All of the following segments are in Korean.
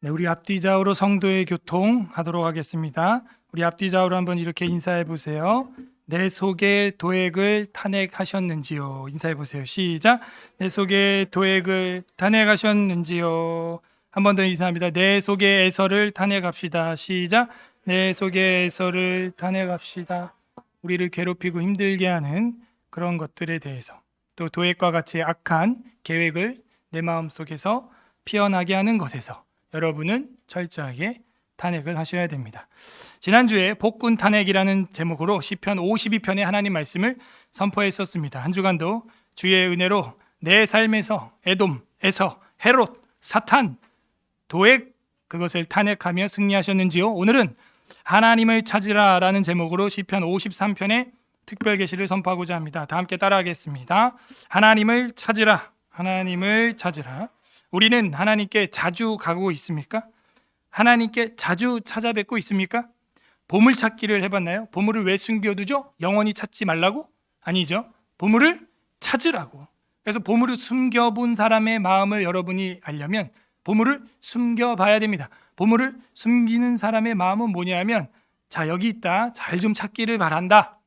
네, 우리 앞뒤 좌우로 성도의 교통 하도록 하겠습니다. 우리 앞뒤 좌우로 한번 이렇게 인사해 보세요. 내 속에 도액을 탄핵하셨는지요. 인사해 보세요. 시작. 내 속에 도액을 탄핵하셨는지요. 한 번 더 인사합니다. 내 속에 에서를 탄핵합시다. 시작. 내 속에 에서를 탄핵합시다. 우리를 괴롭히고 힘들게 하는 그런 것들에 대해서, 또 도액과 같이 악한 계획을 내 마음속에서 피어나게 하는 것에서 여러분은 철저하게 탄핵을 하셔야 됩니다. 지난주에 복군 탄핵이라는 제목으로 시편 52편의 하나님 말씀을 선포했었습니다. 한 주간도 주의 은혜로 내 삶에서 에돔, 에서, 헤롯, 사탄, 도액, 그것을 탄핵하며 승리하셨는지요? 오늘은 하나님을 찾으라라는 제목으로 시편 53편의 특별 계시를 선포하고자 합니다. 다 함께 따라하겠습니다. 하나님을 찾으라, 하나님을 찾으라. 우리는 하나님께 자주 가고 있습니까? 하나님께 자주 찾아뵙고 있습니까? 보물찾기를 해봤나요? 보물을 왜 숨겨두죠? 영원히 찾지 말라고? 아니죠. 보물을 찾으라고. 그래서 보물을 숨겨본 사람의 마음을 여러분이 알려면 보물을 숨겨봐야 됩니다. 보물을 숨기는 사람의 마음은 뭐냐면, 자, 여기 있다, 잘 좀 찾기를 바란다,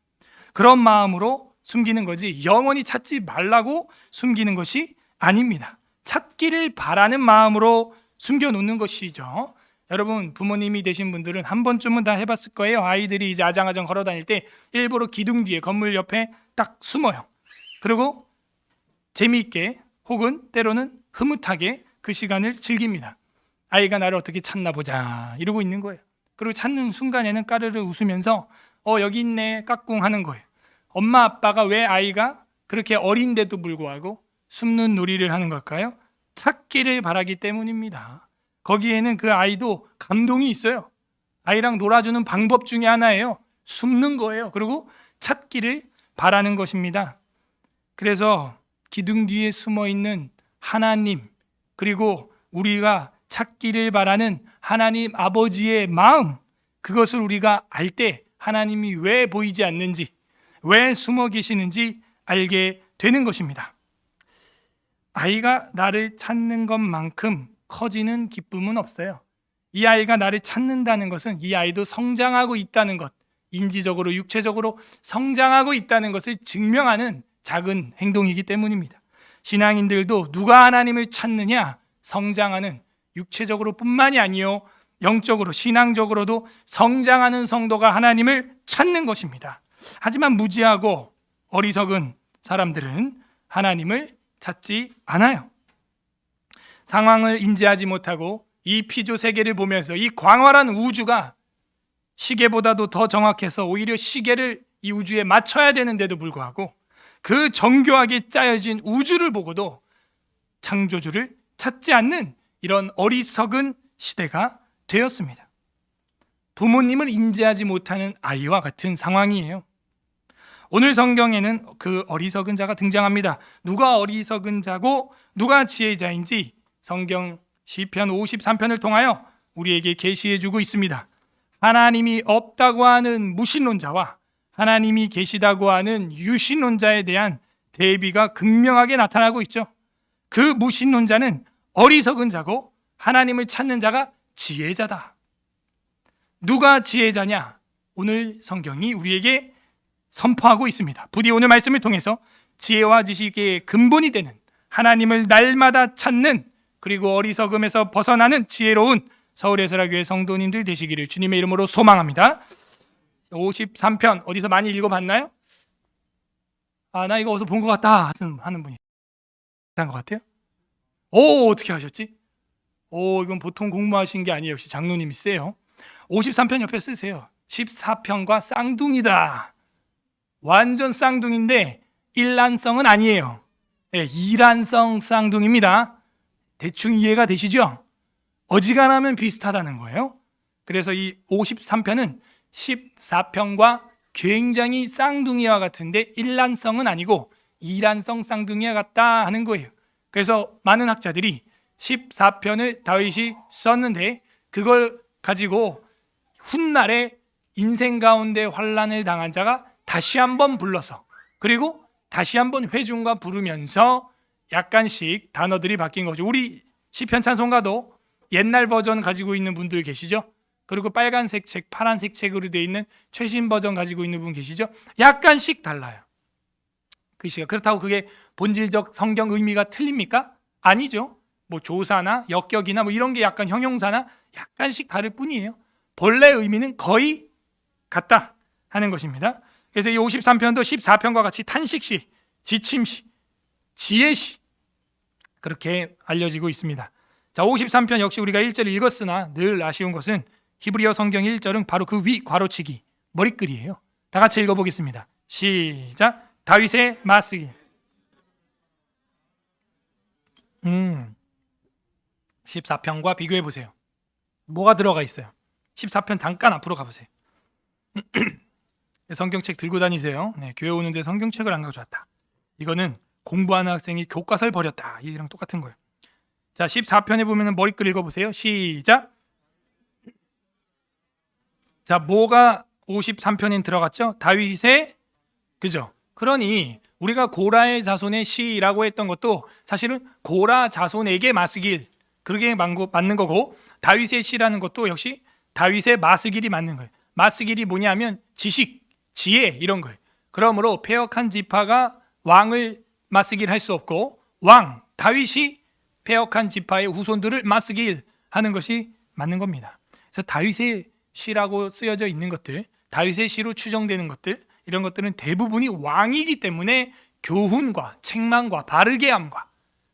그런 마음으로 숨기는 거지, 영원히 찾지 말라고 숨기는 것이 아닙니다. 찾기를 바라는 마음으로 숨겨놓는 것이죠. 여러분, 부모님이 되신 분들은 한 번쯤은 다 해봤을 거예요. 아이들이 이제 아장아장 걸어다닐 때 일부러 기둥 뒤에, 건물 옆에 딱 숨어요. 그리고 재미있게 혹은 때로는 흐뭇하게 그 시간을 즐깁니다. 아이가 나를 어떻게 찾나 보자 이러고 있는 거예요. 그리고 찾는 순간에는 까르르 웃으면서 여기 있네 까꿍 하는 거예요. 엄마 아빠가 왜 아이가 그렇게 어린데도 불구하고 숨는 놀이를 하는 걸까요? 찾기를 바라기 때문입니다. 거기에는 그 아이도 감동이 있어요. 아이랑 놀아주는 방법 중에 하나예요. 숨는 거예요. 그리고 찾기를 바라는 것입니다. 그래서 기둥 뒤에 숨어 있는 하나님, 그리고 우리가 찾기를 바라는 하나님 아버지의 마음, 그것을 우리가 알 때 하나님이 왜 보이지 않는지, 왜 숨어 계시는지 알게 되는 것입니다. 아이가 나를 찾는 것만큼 커지는 기쁨은 없어요. 이 아이가 나를 찾는다는 것은 이 아이도 성장하고 있다는 것, 인지적으로 육체적으로 성장하고 있다는 것을 증명하는 작은 행동이기 때문입니다. 신앙인들도 누가 하나님을 찾느냐, 성장하는, 육체적으로 뿐만이 아니요 영적으로, 신앙적으로도 성장하는 성도가 하나님을 찾는 것입니다. 하지만 무지하고 어리석은 사람들은 하나님을 찾지 않아요. 상황을 인지하지 못하고 이 피조 세계를 보면서 이 광활한 우주가 시계보다도 더 정확해서 오히려 시계를 이 우주에 맞춰야 되는데도 불구하고 그 정교하게 짜여진 우주를 보고도 창조주를 찾지 않는 이런 어리석은 시대가 되었습니다. 부모님을 인지하지 못하는 아이와 같은 상황이에요. 오늘 성경에는 그 어리석은 자가 등장합니다. 누가 어리석은 자고 누가 지혜자인지 성경 시편 53편을 통하여 우리에게 계시해 주고 있습니다. 하나님이 없다고 하는 무신론자와 하나님이 계시다고 하는 유신론자에 대한 대비가 극명하게 나타나고 있죠. 그 무신론자는 어리석은 자고 하나님을 찾는 자가 지혜자다. 누가 지혜자냐? 오늘 성경이 우리에게 선포하고 있습니다. 부디 오늘 말씀을 통해서 지혜와 지식의 근본이 되는 하나님을 날마다 찾는, 그리고 어리석음에서 벗어나는 지혜로운 서울예술학교의 성도님들 되시기를 주님의 이름으로 소망합니다. 53편 어디서 많이 읽어봤나요? 나 이거 어디서 본 것 같다 하는 분이 한 것 같아요. 어떻게 하셨지? 이건 보통 공부하신 게 아니에요. 역시 장로님이 세요. 53편 옆에 쓰세요. 14편과 쌍둥이다. 완전 쌍둥이인데 일란성은 아니에요. 이란성 쌍둥이입니다. 대충 이해가 되시죠? 어지간하면 비슷하다는 거예요. 그래서 이 53편은 14편과 굉장히 쌍둥이와 같은데 일란성은 아니고 이란성 쌍둥이와 같다 하는 거예요. 그래서 많은 학자들이 14편을 다윗이 썼는데 그걸 가지고 훗날에 인생 가운데 환난을 당한 자가 다시 한번 불러서, 그리고 다시 한번 회중과 부르면서 약간씩 단어들이 바뀐 거죠. 우리 시편 찬송가도 옛날 버전 가지고 있는 분들 계시죠? 그리고 빨간색 책, 파란색 책으로 되어 있는 최신 버전 가지고 있는 분 계시죠? 약간씩 달라요. 글씨가. 그렇다고 그게 본질적 성경 의미가 틀립니까? 아니죠. 뭐 조사나 역격이나 뭐 이런 게 약간 형용사나 약간씩 다를 뿐이에요. 본래 의미는 거의 같다 하는 것입니다. 그래서 이 53편도 14편과 같이 탄식시, 지침시, 지혜시 그렇게 알려지고 있습니다. 자, 53편 역시 우리가 1절을 읽었으나 늘 아쉬운 것은 히브리어 성경 1절은 바로 그 위 괄호치기 머리글이에요. 다 같이 읽어보겠습니다. 시작. 다윗의 마스길. 14편과 비교해 보세요. 뭐가 들어가 있어요? 14편 잠깐 앞으로 가보세요. 성경책 들고 다니세요. 네, 교회 오는데 성경책을 안 가져왔다. 이거는 공부하는 학생이 교과서를 버렸다. 이랑 똑같은 거예요. 자, 14편에 보면 머리글 읽어보세요. 시작. 자, 뭐가 53편에 들어갔죠? 다윗의, 그죠? 그러니 우리가 고라의 자손의 시라고 했던 것도 사실은 고라 자손에게 마스길, 그러게 맞는 거고, 다윗의 시라는 것도 역시 다윗의 마스길이 맞는 거예요. 마스길이 뭐냐면 지식, 지혜 이런 거예요. 그러므로 패역한 지파가 왕을 마스길 할 수 없고, 왕 다윗이 패역한 지파의 후손들을 마스길 하는 것이 맞는 겁니다. 그래서 다윗의 시라고 쓰여져 있는 것들, 다윗의 시로 추정되는 것들, 이런 것들은 대부분이 왕이기 때문에 교훈과 책망과 바르게 함과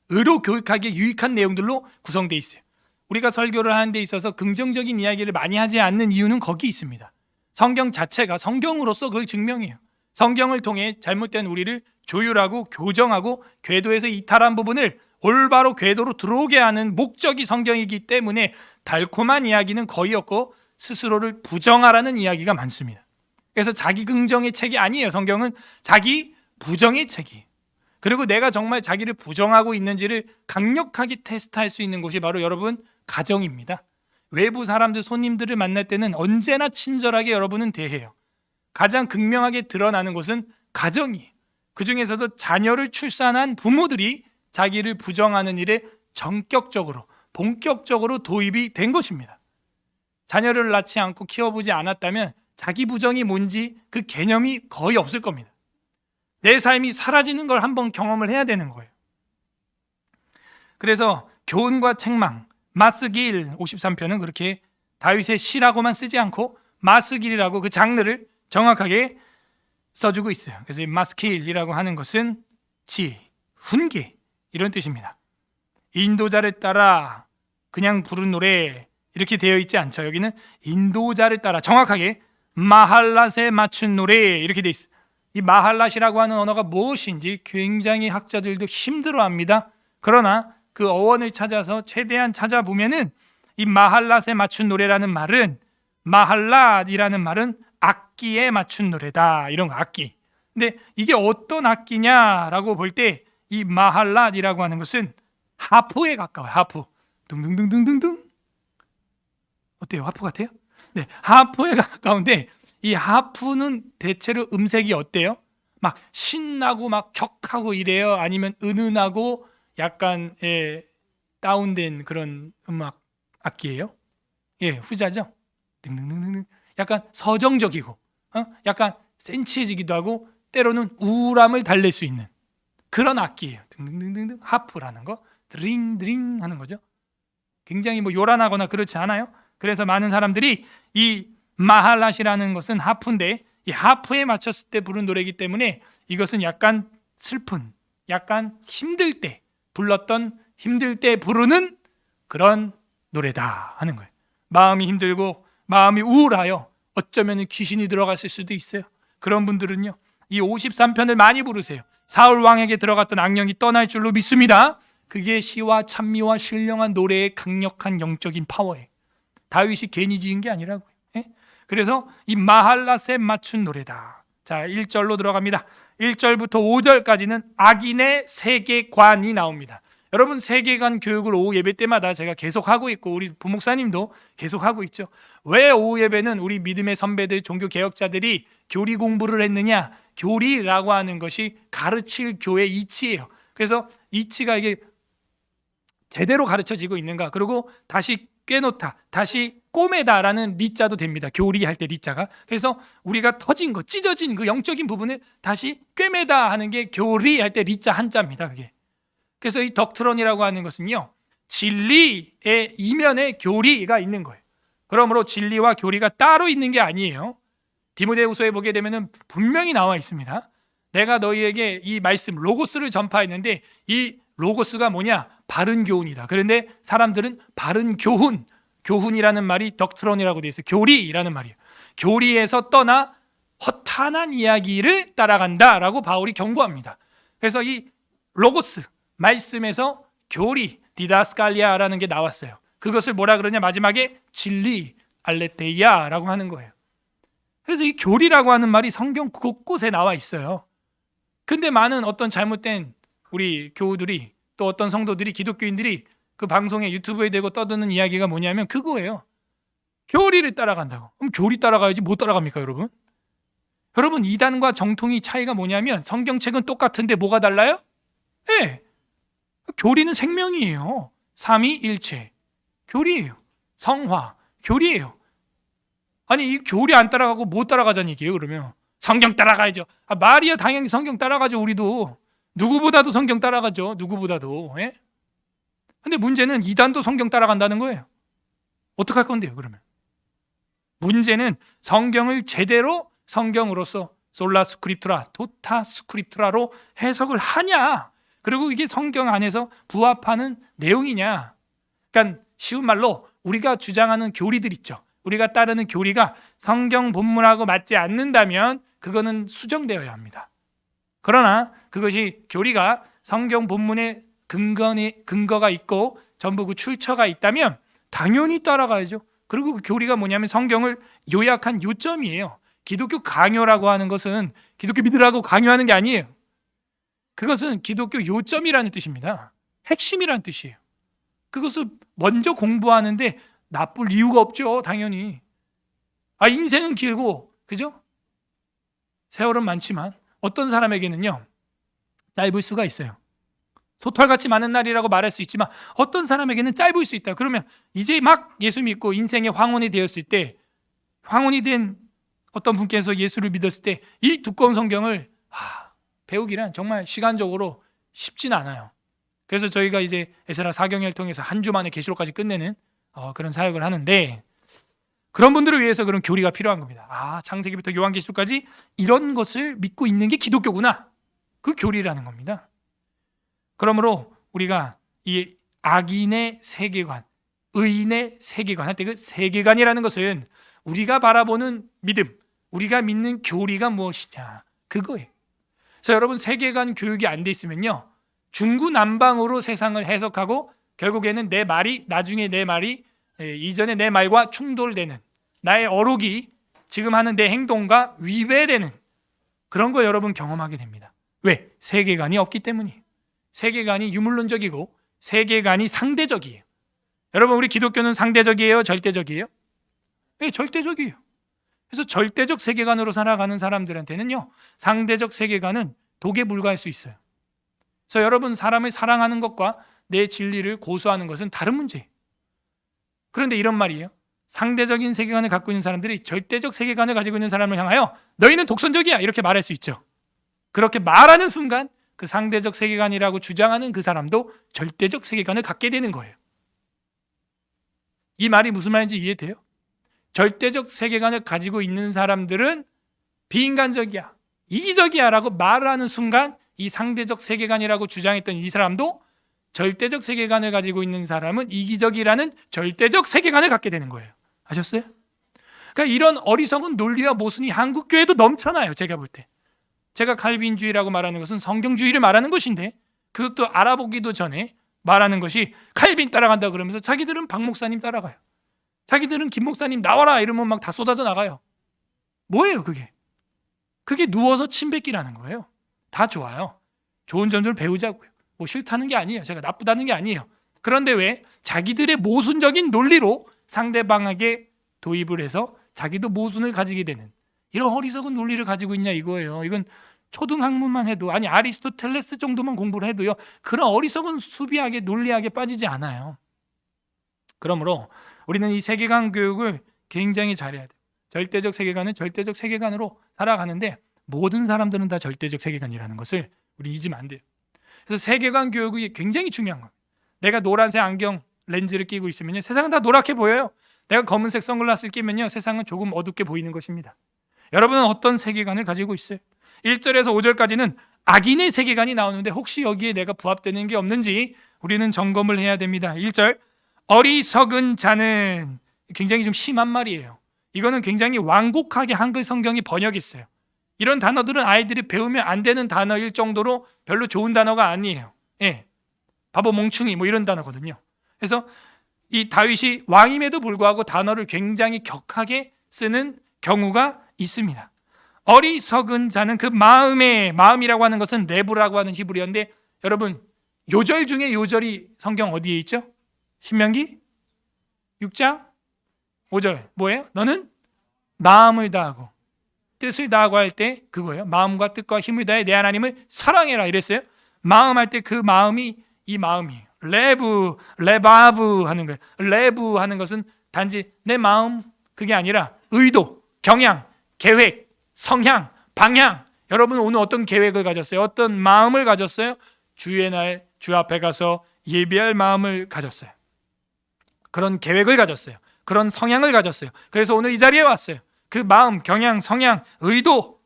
의로 교육하기에 유익한 내용들로 구성되어 있어요. 우리가 설교를 하는 데 있어서 긍정적인 이야기를 많이 하지 않는 이유는 거기 있습니다. 성경 자체가 성경으로서 그걸 증명해요. 성경을 통해 잘못된 우리를 조율하고 교정하고 궤도에서 이탈한 부분을 올바로 궤도로 들어오게 하는 목적이 성경이기 때문에 달콤한 이야기는 거의 없고 스스로를 부정하라는 이야기가 많습니다. 그래서 자기 긍정의 책이 아니에요. 성경은 자기 부정의 책이에요. 그리고 내가 정말 자기를 부정하고 있는지를 강력하게 테스트할 수 있는 곳이 바로 여러분 가정입니다. 외부 사람들, 손님들을 만날 때는 언제나 친절하게 여러분은 대해요. 가장 극명하게 드러나는 곳은 가정이에요. 그 중에서도 자녀를 출산한 부모들이 자기를 부정하는 일에 전격적으로, 본격적으로 도입이 된 것입니다. 자녀를 낳지 않고 키워보지 않았다면 자기 부정이 뭔지 그 개념이 거의 없을 겁니다. 내 삶이 사라지는 걸 한번 경험을 해야 되는 거예요. 그래서 교훈과 책망, 마스길 53편은 그렇게 다윗의 시라고만 쓰지 않고 마스길이라고 그 장르를 정확하게 써주고 있어요. 그래서 이 마스길이라고 하는 것은 지, 훈계 이런 뜻입니다. 인도자를 따라 그냥 부른 노래 이렇게 되어 있지 않죠. 여기는 인도자를 따라 정확하게 마할랏에 맞춘 노래 이렇게 되어 있어요. 이 마할랏이라고 하는 언어가 무엇인지 굉장히 학자들도 힘들어합니다. 그러나 그 어원을 찾아서 최대한 찾아보면은 이 마할랏에 맞춘 노래라는 말은, 마할랏이라는 말은 악기에 맞춘 노래다, 이런 거, 악기. 근데 이게 어떤 악기냐라고 볼 때 이 마할랏이라고 하는 것은 하프에 가까워요. 하프. 둥둥둥둥둥둥. 어때요? 하프 같아요? 네, 하프에 가까운데 이 하프는 대체로 음색이 어때요? 막 신나고 막 격하고 이래요? 아니면 은은하고 약간 다운된 그런 음악 악기예요? 예, 후자죠. 등등등등. 약간 서정적이고, 약간 센치해지기도 하고 때로는 우울함을 달랠 수 있는 그런 악기예요. 등등등등. 하프라는 거, 드링드링 하는 거죠. 굉장히 뭐 요란하거나 그렇지 않아요. 그래서 많은 사람들이 이 마할랏이라는 것은 하프인데 이 하프에 맞췄을 때 부른 노래이기 때문에 이것은 약간 슬픈, 약간 힘들 때 불렀던, 힘들 때 부르는 그런 노래다 하는 거예요. 마음이 힘들고 마음이 우울하여 어쩌면 귀신이 들어갔을 수도 있어요. 그런 분들은요, 이 53편을 많이 부르세요. 사울 왕에게 들어갔던 악령이 떠날 줄로 믿습니다. 그게 시와 찬미와 신령한 노래의 강력한 영적인 파워예요. 다윗이 괜히 지은 게 아니라고요. 그래서 이 마할랏에 맞춘 노래다. 자, 1절로 들어갑니다. 1절부터 5절까지는 악인의 세계관이 나옵니다. 여러분, 세계관 교육을 오후 예배 때마다 제가 계속하고 있고 우리 부목사님도 계속하고 있죠. 왜 오후 예배는 우리 믿음의 선배들, 종교 개혁자들이 교리 공부를 했느냐? 교리라고 하는 것이 가르칠 교의 이치예요. 그래서 이치가 이게 제대로 가르쳐지고 있는가? 그리고 다시 꿰놓다, 다시 꼬매다라는 리자도 됩니다. 교리할 때 리자가. 그래서 우리가 터진 거, 찢어진 그 영적인 부분을 다시 꿰매다 하는 게 교리할 때 리자 한자입니다. 그게. 그래서 이 덕트론이라고 하는 것은요, 진리의 이면에 교리가 있는 거예요. 그러므로 진리와 교리가 따로 있는 게 아니에요. 디모데후서에 보게 되면은 분명히 나와 있습니다. 내가 너희에게 이 말씀 로고스를 전파했는데 이 로고스가 뭐냐? 바른 교훈이다. 그런데 사람들은 바른 교훈, 교훈이라는 말이 덕트론이라고 되어 있어요. 교리라는 말이에요. 교리에서 떠나 허탄한 이야기를 따라간다라고 바울이 경고합니다. 그래서 이 로고스, 말씀에서 교리, 디다스칼리아라는 게 나왔어요. 그것을 뭐라 그러냐? 마지막에 진리, 알레테이아라고 하는 거예요. 그래서 이 교리라고 하는 말이 성경 곳곳에 나와 있어요. 근데 많은 어떤 잘못된 우리 교우들이, 또 어떤 성도들이, 기독교인들이 그 방송에, 유튜브에 대고 떠드는 이야기가 뭐냐면 그거예요. 교리를 따라간다고. 그럼 교리 따라가야지 못 따라갑니까, 여러분? 여러분, 이단과 정통이 차이가 뭐냐면 성경책은 똑같은데 뭐가 달라요? 네. 교리는 생명이에요. 삼위일체 교리예요. 성화 교리예요. 아니, 이 교리 안 따라가고 못 따라가자는 얘기예요. 그러면 성경 따라가야죠. 말이야, 당연히 성경 따라가죠. 우리도 누구보다도 성경 따라가죠. 누구보다도. 예? 근데 문제는 이단도 성경 따라간다는 거예요. 어떡할 건데요, 그러면? 문제는 성경을 제대로 성경으로서 솔라 스크립투라, 도타 스크립투라로 해석을 하냐, 그리고 이게 성경 안에서 부합하는 내용이냐. 그러니까 쉬운 말로 우리가 주장하는 교리들 있죠. 우리가 따르는 교리가 성경 본문하고 맞지 않는다면 그거는 수정되어야 합니다. 그러나 그것이 교리가 성경 본문에 근거가 있고 전부 그 출처가 있다면 당연히 따라가야죠. 그리고 그 교리가 뭐냐면 성경을 요약한 요점이에요. 기독교 강요라고 하는 것은 기독교 믿으라고 강요하는 게 아니에요. 그것은 기독교 요점이라는 뜻입니다. 핵심이라는 뜻이에요. 그것을 먼저 공부하는데 나쁠 이유가 없죠. 당연히. 인생은 길고, 그죠? 세월은 많지만 어떤 사람에게는요, 짧을 수가 있어요. 소털같이 많은 날이라고 말할 수 있지만 어떤 사람에게는 짧을 수 있다. 그러면 이제 막 예수 믿고 인생의 황혼이 되었을 때, 황혼이 된 어떤 분께서 예수를 믿었을 때 이 두꺼운 성경을 배우기란 정말 시간적으로 쉽진 않아요. 그래서 저희가 이제 에스라 4경을 통해서 한 주 만에 계시록까지 끝내는 그런 사역을 하는데, 그런 분들을 위해서 그런 교리가 필요한 겁니다. 창세기부터 요한계시록까지 이런 것을 믿고 있는 게 기독교구나. 그 교리라는 겁니다. 그러므로 우리가 이 악인의 세계관, 의인의 세계관 할 때 그 세계관이라는 것은 우리가 바라보는 믿음, 우리가 믿는 교리가 무엇이냐, 그거예요. 그래서 여러분, 세계관 교육이 안 돼 있으면요, 중구난방으로 세상을 해석하고 결국에는 내 말이, 나중에 내 말이 이전에 내 말과 충돌되는, 나의 어록이 지금 하는 내 행동과 위배되는 그런 거 여러분 경험하게 됩니다. 왜? 세계관이 없기 때문이에요. 세계관이 유물론적이고 세계관이 상대적이에요. 여러분, 우리 기독교는 상대적이에요? 절대적이에요? 네, 절대적이에요. 그래서 절대적 세계관으로 살아가는 사람들한테는요, 상대적 세계관은 독에 불과할 수 있어요. 그래서 여러분, 사람을 사랑하는 것과 내 진리를 고수하는 것은 다른 문제예요. 그런데 이런 말이에요. 상대적인 세계관을 갖고 있는 사람들이 절대적 세계관을 가지고 있는 사람을 향하여 너희는 독선적이야, 이렇게 말할 수 있죠. 그렇게 말하는 순간 그 상대적 세계관이라고 주장하는 그 사람도 절대적 세계관을 갖게 되는 거예요. 이 말이 무슨 말인지 이해돼요? 절대적 세계관을 가지고 있는 사람들은 비인간적이야, 이기적이야 라고 말하는 순간 이 상대적 세계관이라고 주장했던 이 사람도 절대적 세계관을 가지고 있는 사람은 이기적이라는 절대적 세계관을 갖게 되는 거예요. 아셨어요? 그러니까 이런 어리석은 논리와 모순이 한국교회도 넘쳐나요. 제가 볼 때. 제가 칼빈주의라고 말하는 것은 성경주의를 말하는 것인데, 그것도 알아보기도 전에 말하는 것이 칼빈 따라간다 그러면서 자기들은 박 목사님 따라가요. 자기들은 김 목사님 나와라 이러면 막 다 쏟아져 나가요. 뭐예요 그게? 그게 누워서 침 뱉기라는 거예요. 다 좋아요. 좋은 점들 배우자고요. 뭐 싫다는 게 아니에요. 제가 나쁘다는 게 아니에요. 그런데 왜 자기들의 모순적인 논리로 상대방에게 도입을 해서 자기도 모순을 가지게 되는 이런 어리석은 논리를 가지고 있냐 이거예요. 이건 초등학문만 해도, 아니 아리스토텔레스 정도만 공부를 해도요, 그런 어리석은 수비학에 논리학에 빠지지 않아요. 그러므로 우리는 이 세계관 교육을 굉장히 잘해야 돼요. 절대적 세계관은 절대적 세계관으로 살아가는데 모든 사람들은 다 절대적 세계관이라는 것을 우리 잊으면 안 돼요. 그래서 세계관 교육이 굉장히 중요한 거예요. 내가 노란색 안경 렌즈를 끼고 있으면요, 세상은 다 노랗게 보여요. 내가 검은색 선글라스를 끼면요, 세상은 조금 어둡게 보이는 것입니다. 여러분은 어떤 세계관을 가지고 있어요? 1절에서 5절까지는 악인의 세계관이 나오는데 혹시 여기에 내가 부합되는 게 없는지 우리는 점검을 해야 됩니다. 1절, 어리석은 자는, 굉장히 좀 심한 말이에요. 이거는 굉장히 완곡하게 한글 성경이 번역했어요. 이런 단어들은 아이들이 배우면 안 되는 단어일 정도로 별로 좋은 단어가 아니에요. 예, 바보 멍충이 뭐 이런 단어거든요. 그래서 이 다윗이 왕임에도 불구하고 단어를 굉장히 격하게 쓰는 경우가 있습니다. 어리석은 자는 그 마음이라고 하는 것은 레브라고 하는 히브리어인데, 여러분 요절 중에 요절이 성경 어디에 있죠? 신명기 6장 5절 뭐예요? 너는 마음을 다하고 뜻을 다하고 할 때 그거예요. 마음과 뜻과 힘을 다해 내 하나님을 사랑해라 이랬어요. 마음 할 때 그 마음이 이 마음이에요. 레바브 하는 거예요. 레브 하는 것은 단지 내 마음, 그게 아니라 의도, 경향, 계획, 성향, 방향. 여러분 오늘 어떤 계획을 가졌어요? 어떤 마음을 가졌어요? 주의 날 주 앞에 가서 예배할 마음을 가졌어요. 그런 계획을 가졌어요. 그런 성향을 가졌어요. 그래서 오늘 이 자리에 왔어요. 그 마음, 경향, 성향, 의도,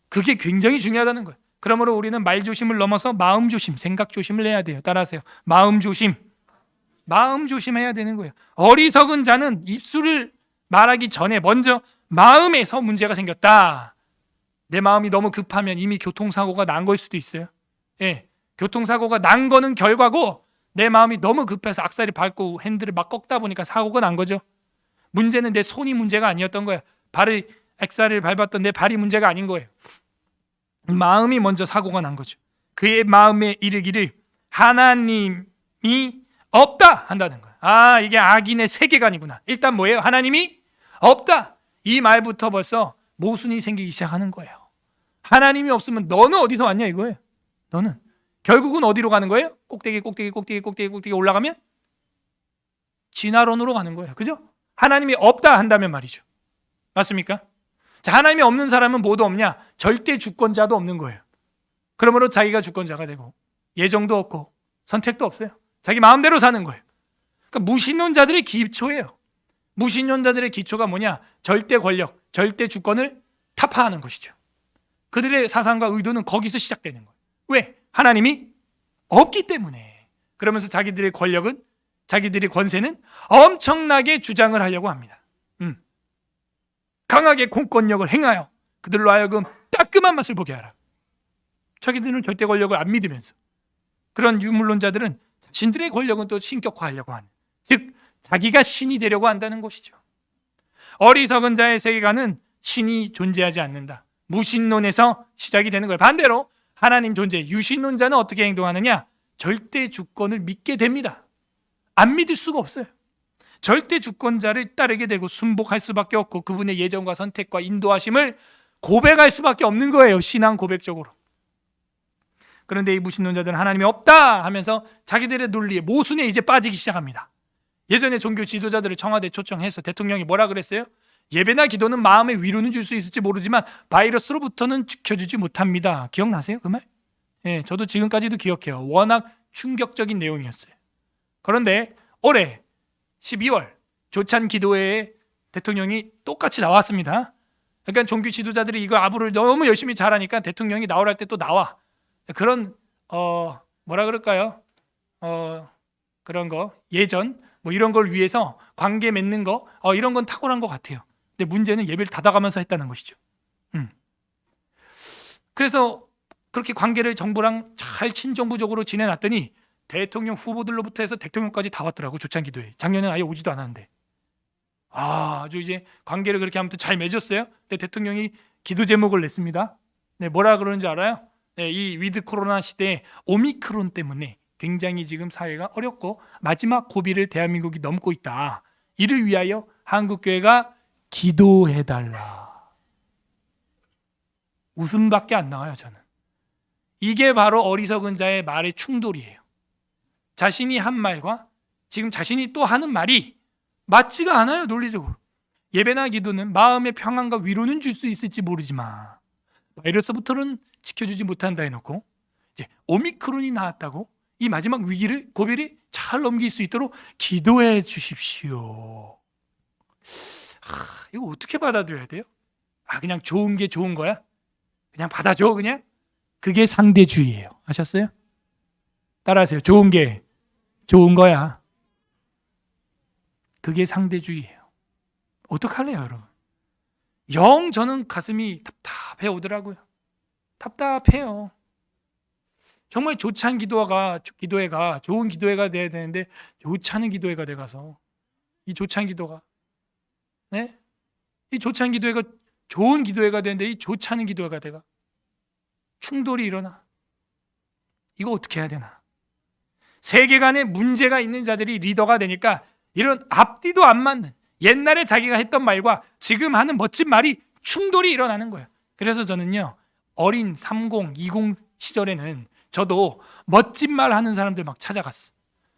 그게 굉장히 중요하다는 거예요. 그러므로 우리는 말 조심을 넘어서 마음 조심, 생각 조심을 해야 돼요. 따라하세요. 마음 조심. 마음 조심해야 되는 거예요. 어리석은 자는 입술을 말하기 전에 먼저 마음에서 문제가 생겼다. 내 마음이 너무 급하면 이미 교통사고가 난 걸 수도 있어요. 예, 교통사고가 난 거는 결과고, 내 마음이 너무 급해서 악살을 밟고 핸들을 막 꺾다 보니까 사고가 난 거죠. 문제는 내 손이 문제가 아니었던 거예요. 발을 액살을 밟았던 내 발이 문제가 아닌 거예요. 마음이 먼저 사고가 난 거죠. 그의 마음에 이르기를 하나님이 없다 한다는 거예요. 아, 이게 악인의 세계관이구나. 일단 뭐예요? 하나님이 없다. 이 말부터 벌써 모순이 생기기 시작하는 거예요. 하나님이 없으면 너는 어디서 왔냐 이거예요. 너는 결국은 어디로 가는 거예요? 꼭대기 올라가면 진화론으로 가는 거예요. 그죠? 하나님이 없다 한다면 말이죠. 맞습니까? 자, 하나님이 없는 사람은 뭐도 없냐? 절대 주권자도 없는 거예요. 그러므로 자기가 주권자가 되고 예정도 없고 선택도 없어요. 자기 마음대로 사는 거예요. 그러니까 무신론자들의 기초예요. 무신론자들의 기초가 뭐냐? 절대 권력, 절대 주권을 타파하는 것이죠. 그들의 사상과 의도는 거기서 시작되는 거예요. 왜? 하나님이 없기 때문에. 그러면서 자기들의 권력은, 자기들의 권세는 엄청나게 주장을 하려고 합니다. 강하게 공권력을 행하여 그들로 하여금 따끔한 맛을 보게 하라. 자기들은 절대 권력을 안 믿으면서, 그런 유물론자들은 자신들의 권력은 또 신격화하려고 하는, 즉 자기가 신이 되려고 한다는 것이죠. 어리석은 자의 세계관은 신이 존재하지 않는다. 무신론에서 시작이 되는 거예요. 반대로 하나님 존재, 유신론자는 어떻게 행동하느냐? 절대 주권을 믿게 됩니다. 안 믿을 수가 없어요. 절대 주권자를 따르게 되고 순복할 수밖에 없고 그분의 예정과 선택과 인도하심을 고백할 수밖에 없는 거예요. 신앙 고백적으로. 그런데 이 무신론자들은 하나님이 없다 하면서 자기들의 논리에, 모순에 이제 빠지기 시작합니다. 예전에 종교 지도자들을 청와대에 초청해서 대통령이 뭐라 그랬어요? 예배나 기도는 마음의 위로는 줄 수 있을지 모르지만 바이러스로부터는 지켜주지 못합니다. 기억나세요? 그 말? 예, 저도 지금까지도 기억해요. 워낙 충격적인 내용이었어요. 그런데 올해 12월 조찬 기도회에 대통령이 똑같이 나왔습니다. 그러니까 종교 지도자들이 이거 아부를 너무 열심히 잘하니까 대통령이 나오라 할 때 또 나와. 그런 뭐라 그럴까요? 그런 거, 예전 뭐 이런 걸 위해서 관계 맺는 거, 이런 건 탁월한 것 같아요. 근데 문제는 예배를 닫아가면서 했다는 것이죠. 그래서 그렇게 관계를 정부랑 잘 친정부적으로 지내놨더니 대통령 후보들로부터 해서 대통령까지 다 왔더라고. 조찬기도회. 작년에는 아예 오지도 않았는데. 아주 이제 관계를 그렇게 아무튼 잘 맺었어요. 근데 대통령이 기도 제목을 냈습니다. 네, 뭐라 그러는지 알아요? 네, 이 위드 코로나 시대에 오미크론 때문에 굉장히 지금 사회가 어렵고 마지막 고비를 대한민국이 넘고 있다. 이를 위하여 한국교회가 기도해달라. 웃음밖에 안 나와요. 저는 이게 바로 어리석은 자의 말의 충돌이에요. 자신이 한 말과 지금 자신이 또 하는 말이 맞지가 않아요. 논리적으로. 예배나 기도는 마음의 평안과 위로는 줄 수 있을지 모르지만 바이러스부터는 지켜주지 못한다 해놓고 이제 오미크론이 나왔다고 이 마지막 위기를 고비를 잘 넘길 수 있도록 기도해 주십시오. 이거 어떻게 받아들여야 돼요? 그냥 좋은 게 좋은 거야? 그냥 받아줘 그냥? 그게 상대주의예요. 아셨어요? 따라하세요. 좋은 게 좋은 거야. 그게 상대주의예요. 어떡할래요, 여러분? 영 저는 가슴이 답답해 오더라고요. 답답해요. 정말 좋지 않은 기도회가 좋은 기도회가 돼야 되는데 좋지 않은 기도회가 돼가서 이 좋지 않은 기도가 이 좋지 않은 기도회가 좋은 기도회가 되는데 이 좋지 않은 기도회가 돼가 충돌이 일어나. 이거 어떻게 해야 되나? 세계관에 문제가 있는 자들이 리더가 되니까 이런 앞뒤도 안 맞는 옛날에 자기가 했던 말과 지금 하는 멋진 말이 충돌이 일어나는 거예요. 그래서 저는요 어린 30, 20 시절에는 저도 멋진 말 하는 사람들 막 찾아갔어.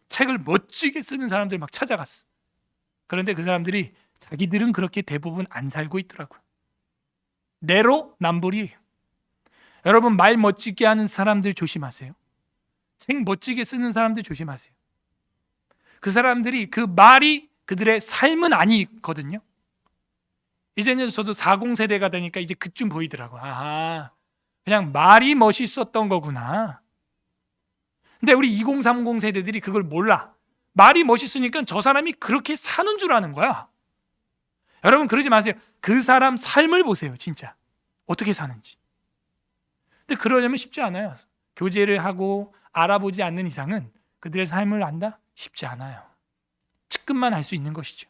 책을 멋지게 쓰는 사람들 막 찾아갔어. 그런데 그 사람들이 자기들은 그렇게 대부분 안 살고 있더라고요. 내로남불이에요. 여러분 말 멋지게 하는 사람들 조심하세요. 책 멋지게 쓰는 사람들 조심하세요. 그 사람들이 그 말이 그들의 삶은 아니거든요. 이제는 저도 40세대가 되니까 이제 그쯤 보이더라고요. 그냥 말이 멋있었던 거구나. 근데 우리 2030 세대들이 그걸 몰라. 말이 멋있으니까 저 사람이 그렇게 사는 줄 아는 거야. 여러분 그러지 마세요. 그 사람 삶을 보세요. 진짜 어떻게 사는지. 근데 그러려면 쉽지 않아요. 교제를 하고 알아보지 않는 이상은 그들의 삶을 안다? 쉽지 않아요. 측근만 할 수 있는 것이죠.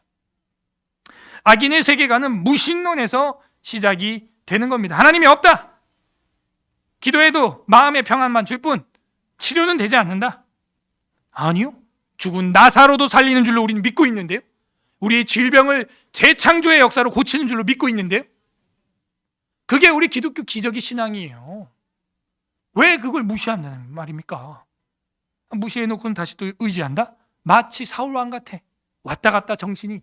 악인의 세계관은 무신론에서 시작이 되는 겁니다. 하나님이 없다. 기도해도 마음의 평안만 줄 뿐 치료는 되지 않는다. 아니요. 죽은 나사로도 살리는 줄로 우리는 믿고 있는데요. 우리의 질병을 재창조의 역사로 고치는 줄로 믿고 있는데요. 그게 우리 기독교 기적의 신앙이에요. 왜 그걸 무시한다는 말입니까? 무시해놓고는 다시 또 의지한다? 마치 사울왕 같아. 왔다 갔다 정신이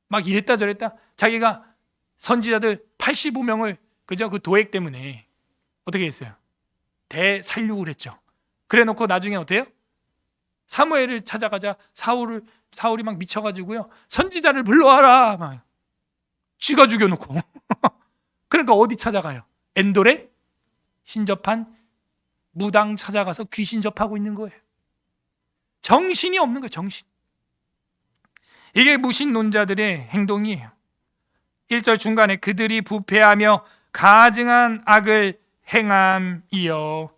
막 이랬다 저랬다. 자기가 선지자들 85명을 그저 그 도액 때문에 어떻게 했어요? 대살육을 했죠. 그래놓고 나중에 어때요? 사무엘을 찾아가자 사울이 막 미쳐가지고요 선지자를 불러와라 막 쥐가 죽여놓고 그러니까 어디 찾아가요? 엔돌에 신접한 무당 찾아가서 귀신 접하고 있는 거예요. 정신이 없는 거예요. 정신. 이게 무신론자들의 행동이에요. 1절 중간에 그들이 부패하며 가증한 악을 행함이요.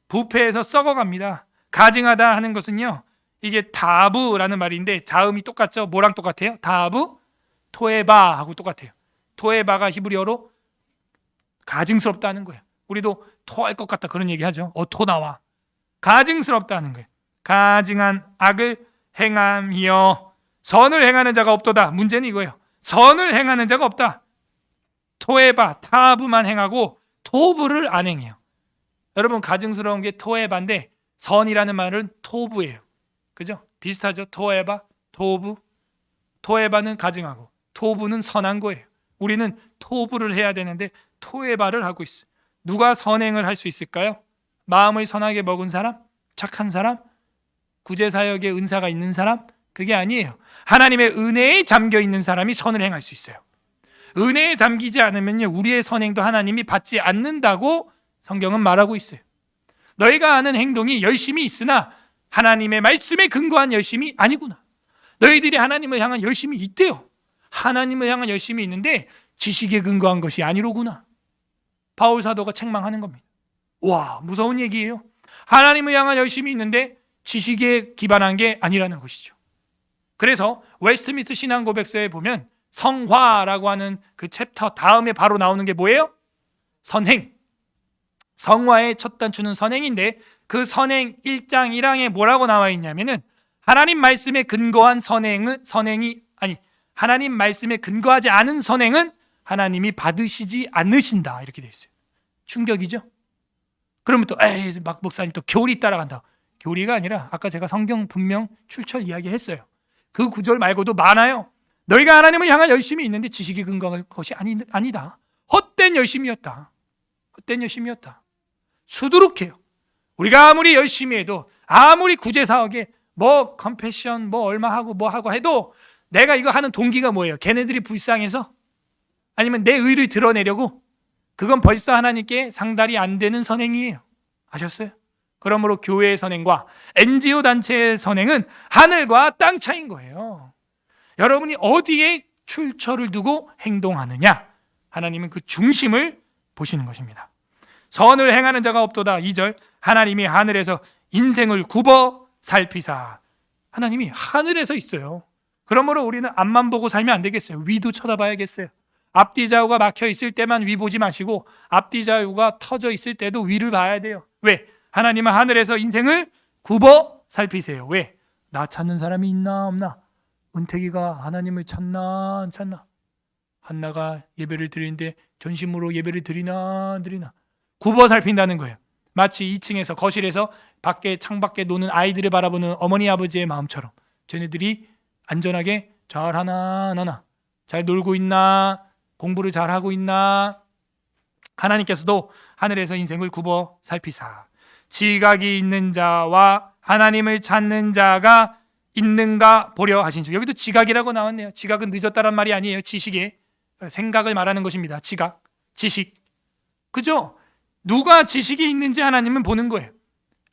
부패해서 썩어갑니다. 가증하다 하는 것은요 이게 다부라는 말인데 자음이 똑같죠? 뭐랑 똑같아요? 다부, 토에바하고 똑같아요. 토에바가 히브리어로 가증스럽다는 거예요. 우리도 토할 것 같다 그런 얘기 하죠. 토 나와. 가증스럽다는 거예요. 가증한 악을 행함이요. 선을 행하는 자가 없도다. 문제는 이거예요. 선을 행하는 자가 없다. 토에바, 타부만 행하고 토부를 안 행해요. 여러분 가증스러운 게 토에바인데 선이라는 말은 토부예요. 그죠? 비슷하죠? 토에바, 토부. 토에바는 가증하고 토부는 선한 거예요. 우리는 토부를 해야 되는데 토에바를 하고 있어요. 누가 선행을 할 수 있을까요? 마음을 선하게 먹은 사람? 착한 사람? 구제사역의 은사가 있는 사람? 그게 아니에요. 하나님의 은혜에 잠겨 있는 사람이 선을 행할 수 있어요. 은혜에 잠기지 않으면요 우리의 선행도 하나님이 받지 않는다고 성경은 말하고 있어요. 너희가 하는 행동이 열심이 있으나 하나님의 말씀에 근거한 열심이 아니구나. 너희들이 하나님을 향한 열심이 있대요. 하나님을 향한 열심이 있는데 지식에 근거한 것이 아니로구나. 바울 사도가 책망하는 겁니다. 와, 무서운 얘기예요. 하나님을 향한 열심이 있는데 지식에 기반한 게 아니라는 것이죠. 그래서 웨스트민스터 신앙고백서에 보면 성화라고 하는 그 챕터 다음에 바로 나오는 게 뭐예요? 선행. 성화의 첫 단추는 선행인데 그 선행 1장 1항에 뭐라고 나와 있냐면은 하나님 말씀에 근거한 하나님 말씀에 근거하지 않은 선행은 하나님이 받으시지 않으신다 이렇게 되어 있어요. 충격이죠? 그러면 또 에이 막 목사님 또 교리 따라간다. 교리가 아니라 아까 제가 성경 분명 출처 이야기했어요. 그 구절 말고도 많아요. 너희가 하나님을 향한 열심이 있는데 지식이 근거한 것이 아니다. 헛된 열심이었다. 헛된 열심이었다. 수두룩해요. 우리가 아무리 열심히 해도 아무리 구제사역에 뭐 컴패션 뭐 얼마 하고 뭐 하고 해도 내가 이거 하는 동기가 뭐예요? 걔네들이 불쌍해서? 아니면 내 의를 드러내려고? 그건 벌써 하나님께 상달이 안 되는 선행이에요. 아셨어요? 그러므로 교회의 선행과 NGO 단체의 선행은 하늘과 땅 차이인 거예요. 여러분이 어디에 출처를 두고 행동하느냐? 하나님은 그 중심을 보시는 것입니다. 선을 행하는 자가 없도다. 2절 하나님이 하늘에서 인생을 굽어 살피사. 하나님이 하늘에서 있어요. 그러므로 우리는 앞만 보고 살면 안 되겠어요. 위도 쳐다봐야겠어요. 앞뒤 좌우가 막혀 있을 때만 위 보지 마시고 앞뒤 좌우가 터져 있을 때도 위를 봐야 돼요. 왜? 하나님은 하늘에서 인생을 굽어 살피세요. 왜? 나 찾는 사람이 있나 없나? 은택이가 하나님을 찾나 안 찾나? 한나가 예배를 드리는데 전심으로 예배를 드리나 안 드리나? 굽어 살핀다는 거예요. 마치 2층에서 거실에서 밖에 창밖에 노는 아이들을 바라보는 어머니 아버지의 마음처럼 쟤네들이 안전하게 잘 하나 잘 놀고 있나? 공부를 잘 하고 있나? 하나님께서도 하늘에서 인생을 굽어 살피사 지각이 있는 자와 하나님을 찾는 자가 있는가 보려 하신 줄. 여기도 지각이라고 나왔네요. 지각은 늦었다란 말이 아니에요. 지식의 생각을 말하는 것입니다. 지각, 지식. 그죠? 누가 지식이 있는지 하나님은 보는 거예요.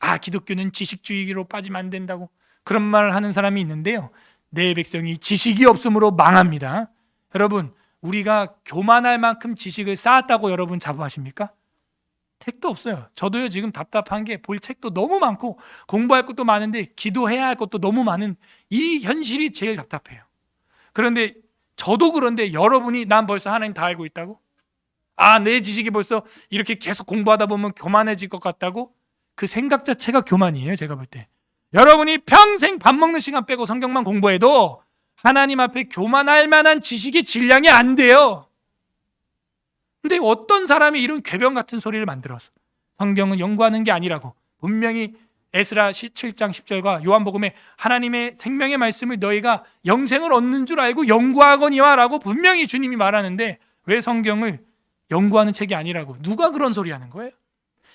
아, 기독교는 지식주의로 빠지면 안 된다고 그런 말을 하는 사람이 있는데요. 내 백성이 지식이 없으므로 망합니다. 여러분, 우리가 교만할 만큼 지식을 쌓았다고 여러분 자부하십니까? 택도 없어요. 저도요 지금 답답한 게 볼 책도 너무 많고 공부할 것도 많은데 기도해야 할 것도 너무 많은 이 현실이 제일 답답해요. 그런데 저도 그런데 여러분이 난 벌써 하나님 다 알고 있다고? 아, 내 지식이 벌써 이렇게 계속 공부하다 보면 교만해질 것 같다고? 그 생각 자체가 교만이에요. 제가 볼 때. 여러분이 평생 밥 먹는 시간 빼고 성경만 공부해도 하나님 앞에 교만할 만한 지식의 질량이 안 돼요. 근데 어떤 사람이 이런 궤변 같은 소리를 만들어서 성경은 연구하는 게 아니라고 분명히 에스라 7장 10절과 요한복음에 하나님의 생명의 말씀을 너희가 영생을 얻는 줄 알고 연구하거니와 라고 분명히 주님이 말하는데 왜 성경을 연구하는 책이 아니라고? 누가 그런 소리 하는 거예요?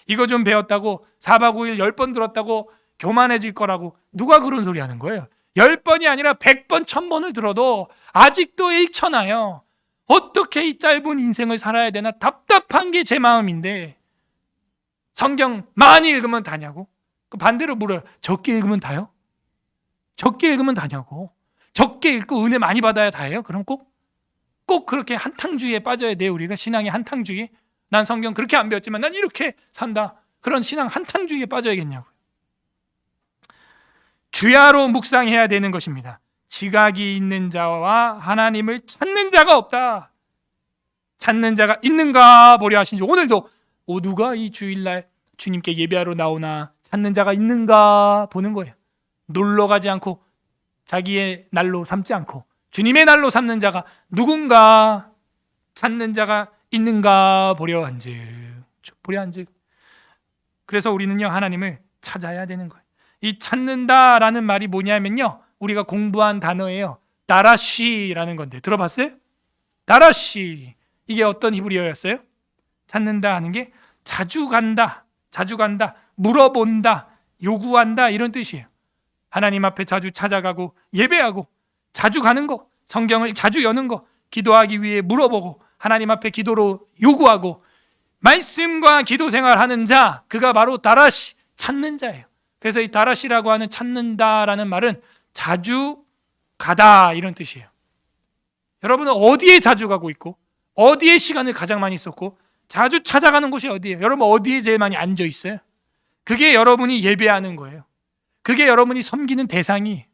이거 좀 배웠다고 4박 5일 10번 들었다고 교만해질 거라고 누가 그런 소리 하는 거예요? 10번이 아니라 100번 1000번을 들어도 아직도 일천하여 어떻게 이 짧은 인생을 살아야 되나 답답한 게 제 마음인데 성경 많이 읽으면 다냐고? 반대로 물어요. 적게 읽으면 다요? 적게 읽으면 다냐고? 적게 읽고 은혜 많이 받아야 다예요? 그럼 꼭 그렇게 한탕주의에 빠져야 돼요. 우리가 신앙의 한탕주의? 난 성경 그렇게 안 배웠지만 난 이렇게 산다. 그런 신앙 한탕주의에 빠져야겠냐고요. 주야로 묵상해야 되는 것입니다. 지각이 있는 자와 하나님을 찾는 자가 없다. 찾는 자가 있는가 보려 하신 줄. 오늘도 누가 이 주일날 주님께 예배하러 나오나 찾는 자가 있는가 보는 거예요. 놀러 가지 않고 자기의 날로 삼지 않고 주님의 날로 삼는 자가 누군가 찾는 자가 있는가 보려 한즉. 그래서 우리는요 하나님을 찾아야 되는 거예요. 이 찾는다라는 말이 뭐냐면요 우리가 공부한 단어예요. 다라시라는 건데 들어봤어요? 다라시. 이게 어떤 히브리어였어요? 찾는다 하는 게 자주 간다, 물어본다, 요구한다 이런 뜻이에요. 하나님 앞에 자주 찾아가고 예배하고 자주 가는 거, 성경을 자주 여는 거, 기도하기 위해 물어보고 하나님 앞에 기도로 요구하고 말씀과 기도 생활하는 자, 그가 바로 다라시, 찾는 자예요. 그래서 이 다라시라고 하는 찾는다라는 말은 자주 가다 이런 뜻이에요. 여러분은 어디에 자주 가고 있고 어디에 시간을 가장 많이 썼고 자주 찾아가는 곳이 어디예요? 여러분 어디에 제일 많이 앉아 있어요? 그게 여러분이 예배하는 거예요. 그게 여러분이 섬기는 대상이.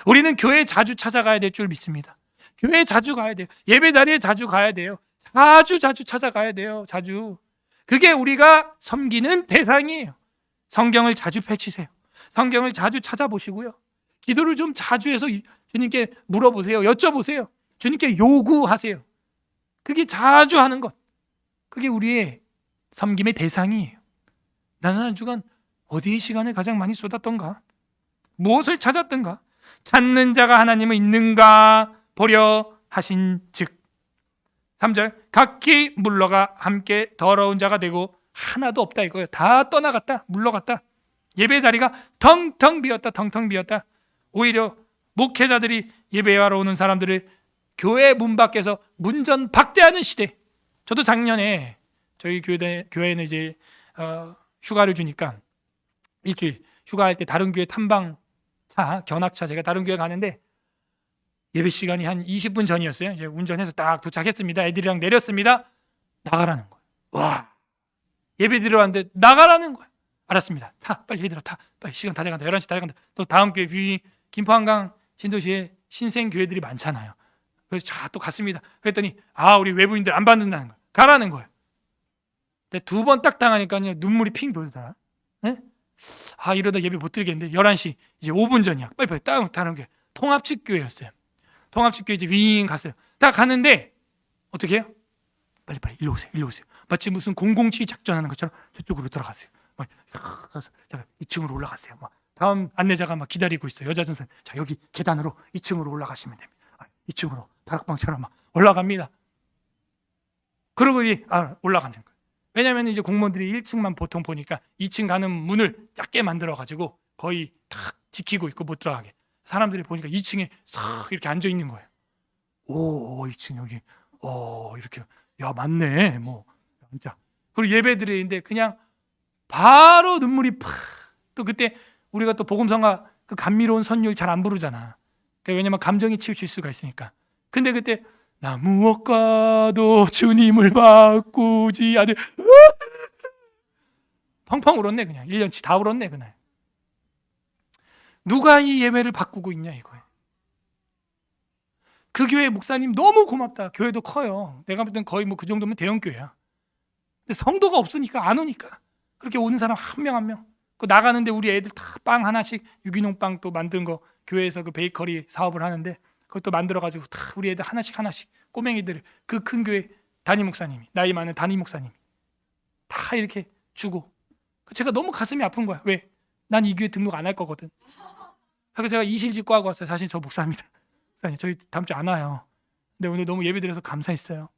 우리는 교회에 자주 찾아가야 될 줄 믿습니다. 교회에 자주 가야 돼요. 예배 자리에 자주 가야 돼요. 자주 찾아가야 돼요. 자주. 그게 우리가 섬기는 대상이에요. 성경을 자주 펼치세요. 성경을 자주 찾아보시고요. 기도를 좀 자주 해서 주님께 물어보세요. 여쭤보세요. 주님께 요구하세요. 그게 자주 하는 것. 그게 우리의 섬김의 대상이에요. 나는 한 주간 어디에 시간을 가장 많이 쏟았던가? 무엇을 찾았던가? 찾는 자가 하나님은 있는가 보려 하신즉. 3절 각기 물러가 함께 더러운 자가 되고 하나도 없다 이거예요. 다 떠나갔다, 물러갔다. 예배 자리가 텅텅 비었다, 텅텅 비었다. 오히려 목회자들이 예배하러 오는 사람들을 교회 문 밖에서 문전 박대하는 시대. 저도 작년에 저희 교회는 이제 휴가를 주니까 일주일 휴가할 때 다른 교회 탐방차, 견학차 제가 다른 교회 가는데 예배 시간이 한 20분 전이었어요. 이제 운전해서 딱 도착했습니다. 애들이랑 내렸습니다. 나가라는 거예요. 와, 예배 들어왔는데 나가라는 거예요. 알았습니다. 타, 빨리 얘들아 타. 빨리 시간 다 돼간다. 11시 다 돼간다. 또 다음 교회 김포 한강 신도시에 신생 교회들이 많잖아요. 그래서 또 갔습니다. 그랬더니 우리 외부인들 안 받는다는 거예요. 가라는 거예요. 근데 두 번 딱 당하니까요 눈물이 핑 돌더라. 네? 이러다 예배 못 드리겠는데 11시 이제 5분 전이야. 빨리 딱 타는 게 통합측 교회였어요. 통합측 교회 이제 윙 갔어요. 딱 갔는데 어떻게 해요? 빨리 일로 오세요. 마치 무슨 007 작전하는 것처럼 저쪽으로 돌아갔어요. 막 가서 2층으로 올라갔어요. 막 다음 안내자가 막 기다리고 있어요. 여자 전사. 자, 여기 계단으로 2층으로 올라가시면 됩니다. 2층으로 다락방처럼 막 올라갑니다. 그러고 올라가는 거예요. 왜냐하면 이제 공무원들이 1층만 보통 보니까 2층 가는 문을 작게 만들어 가지고 거의 탁 지키고 있고 못 들어가게. 사람들이 보니까 2층에 싹 이렇게 앉아 있는 거예요. 오, 2층 여기. 이렇게. 야, 맞네. 뭐 진짜. 그리고 예배 드리는데 그냥 바로 눈물이 팍. 또 그때 우리가 또 복음성가 그 감미로운 선율 잘 안 부르잖아. 왜냐면 감정이 치우칠 수가 있으니까. 근데 그때 나 무엇과도 주님을 바꾸지 않을 펑펑 울었네. 그냥 1년치 다 울었네 그날. 누가 이 예배를 바꾸고 있냐 이거예요. 그 교회 목사님 너무 고맙다. 교회도 커요. 내가 볼 땐 거의 뭐 그 정도면 대형 교회야. 근데 성도가 없으니까 안 오니까 그렇게 오는 사람 한 명 한 명. 그 나가는데 우리 애들 다 빵 하나씩 유기농 빵 또 만든 거 교회에서 그 베이커리 사업을 하는데 그것도 만들어 가지고 다 우리 애들 하나씩 꼬맹이들 그 큰 교회 담임 목사님이 나이 많은 담임 목사님이 다 이렇게 주고 제가 너무 가슴이 아픈 거야. 왜? 난 이 교회 등록 안 할 거거든. 그래서 제가 이실 짓고 하고 왔어요. 사실 저 목사입니다. 목사님 저희 다음 주에 안 와요. 근데 오늘 너무 예배 드려서 감사했어요.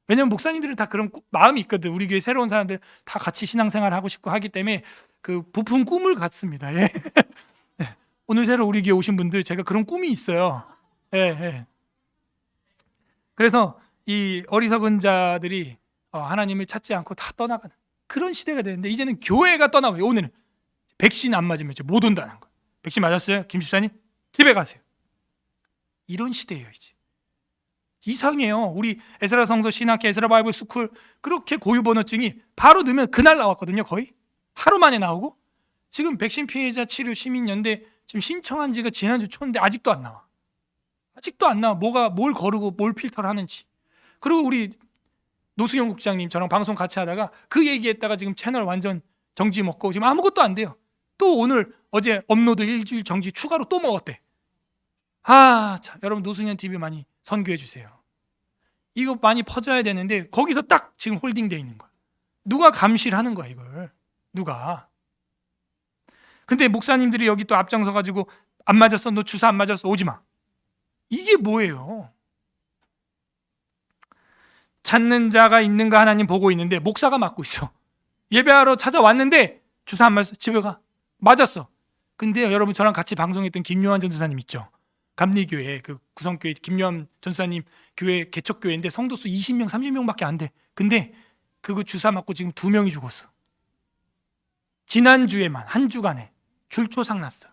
왜냐면 목사님들은 다 그런 마음이 있거든. 우리 교회 새로운 사람들 다 같이 신앙생활 하고 싶고 하기 때문에 그 부푼 꿈을 갖습니다. 예. 네. 오늘 새로 우리 교회 오신 분들 제가 그런 꿈이 있어요. 예. 그래서 이 어리석은 자들이 하나님을 찾지 않고 다 떠나가는 그런 시대가 되는데 이제는 교회가 떠나고요. 오늘은 백신 안 맞으면 이제 못 온다는 거. 백신 맞았어요? 김 집사님? 집에 가세요. 이런 시대예요 이제. 이상해요. 우리 에스라 성서 신학회 에스라 바이블 스쿨 그렇게 고유 번호증이 바로 넣으면 그날 나왔거든요. 거의 하루 만에 나오고 지금 백신 피해자 치료 시민연대 지금 신청한 지가 지난주 초인데 아직도 안 나와. 뭘 거르고 뭘 필터를 하는지. 그리고 우리 노승영 국장님 저랑 방송 같이 하다가 그 얘기했다가 지금 채널 완전 정지 먹고 지금 아무것도 안 돼요. 또 어제 업로드 일주일 정지 추가로 또 먹었대. 참, 여러분 노승현 TV 많이 선교해 주세요. 이거 많이 퍼져야 되는데 거기서 딱 지금 홀딩되어 있는 거야. 누가 감시를 하는 거야 이걸. 누가. 근데 목사님들이 여기 또 앞장서 가지고 안 맞았어. 너 주사 안 맞았어. 오지 마. 이게 뭐예요? 찾는 자가 있는가 하나님 보고 있는데 목사가 맡고 있어. 예배하러 찾아왔는데 주사 안 맞았어. 집에 가. 맞았어. 근데 여러분 저랑 같이 방송했던 김요한 전도사님 있죠. 감리교회 그 구성교회 김요한 전도사님 교회 개척교회인데 성도수 20명 30명밖에 안 돼. 근데 그거 주사 맞고 지금 2명이 죽었어. 지난주에만 한 주간에 줄초상 났어.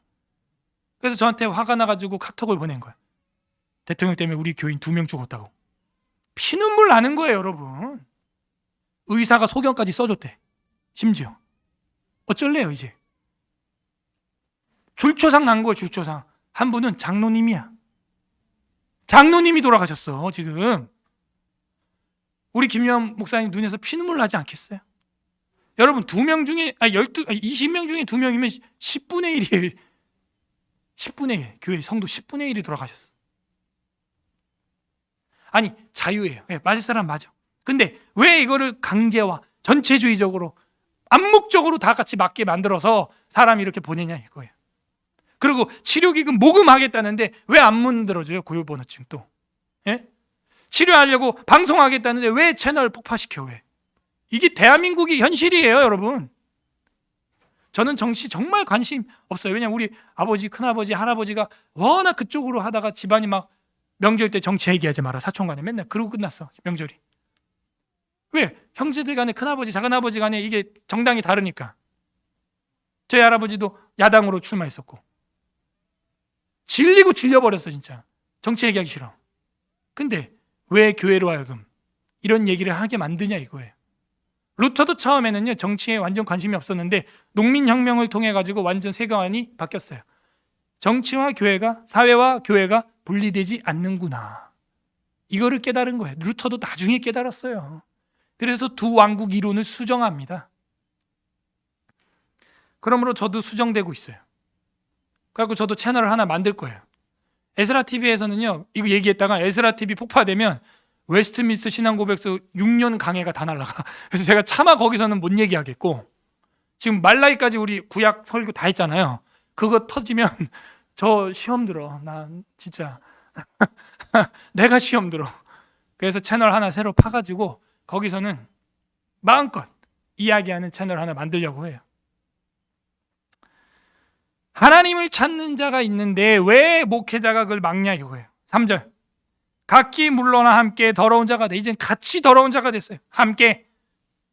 그래서 저한테 화가 나가지고 카톡을 보낸 거야. 대통령 때문에 우리 교인 2명 죽었다고. 피눈물 나는 거예요 여러분. 의사가 소견까지 써줬대. 심지어 어쩔래요 이제. 줄초상 난 거예요. 줄초상. 한 분은 장로님이야. 장로님이 돌아가셨어 지금. 우리 김유한 목사님 눈에서 피눈물 나지 않겠어요? 여러분 2명 중에 20명 중에 2명이면 10분의 1이에요. 10분의 1. 교회 성도 10분의 1이 돌아가셨어. 아니 자유예요. 맞을 사람 맞아. 근데 왜 이거를 강제와 전체주의적으로 암묵적으로 다 같이 맞게 만들어서 사람이 이렇게 보내냐 이거예요. 그리고 치료기금 모금하겠다는데 왜 안 만들어줘요? 고유번호증 또. 예? 치료하려고 방송하겠다는데 왜 채널 폭파시켜? 왜? 이게 대한민국의 현실이에요, 여러분. 저는 정치 정말 관심 없어요. 왜냐면 우리 아버지, 큰아버지, 할아버지가 워낙 그쪽으로 하다가 집안이 막 명절 때 정치 얘기하지 마라. 사촌 간에 맨날 그러고 끝났어. 명절이. 왜? 형제들 간에 큰아버지, 작은아버지 간에 이게 정당이 다르니까. 저희 할아버지도 야당으로 출마했었고. 질리고 질려버렸어 진짜. 정치 얘기하기 싫어. 근데 왜 교회로 하여금 이런 얘기를 하게 만드냐 이거예요. 루터도 처음에는요 정치에 완전 관심이 없었는데 농민혁명을 통해 가지고 완전 세계관이 바뀌었어요. 정치와 교회가, 사회와 교회가 분리되지 않는구나. 이거를 깨달은 거예요. 루터도 나중에 깨달았어요. 그래서 두 왕국 이론을 수정합니다. 그러므로 저도 수정되고 있어요. 그래서 저도 채널을 하나 만들 거예요. 에스라 TV에서는요 이거 얘기했다가 에스라 TV 폭파되면 웨스트민스터 신앙고백서 6년 강해가 다 날라가. 그래서 제가 차마 거기서는 못 얘기하겠고, 지금 말라기까지 우리 구약 설교 다 했잖아요. 그거 터지면 저 시험 들어. 난 진짜 내가 시험 들어. 그래서 채널 하나 새로 파가지고 거기서는 마음껏 이야기하는 채널 하나 만들려고 해요. 하나님을 찾는 자가 있는데 왜 목회자가 그걸 막냐 이거예요. 3절. 각기 물러나 함께 더러운 자가 돼. 이젠 같이 더러운 자가 됐어요. 함께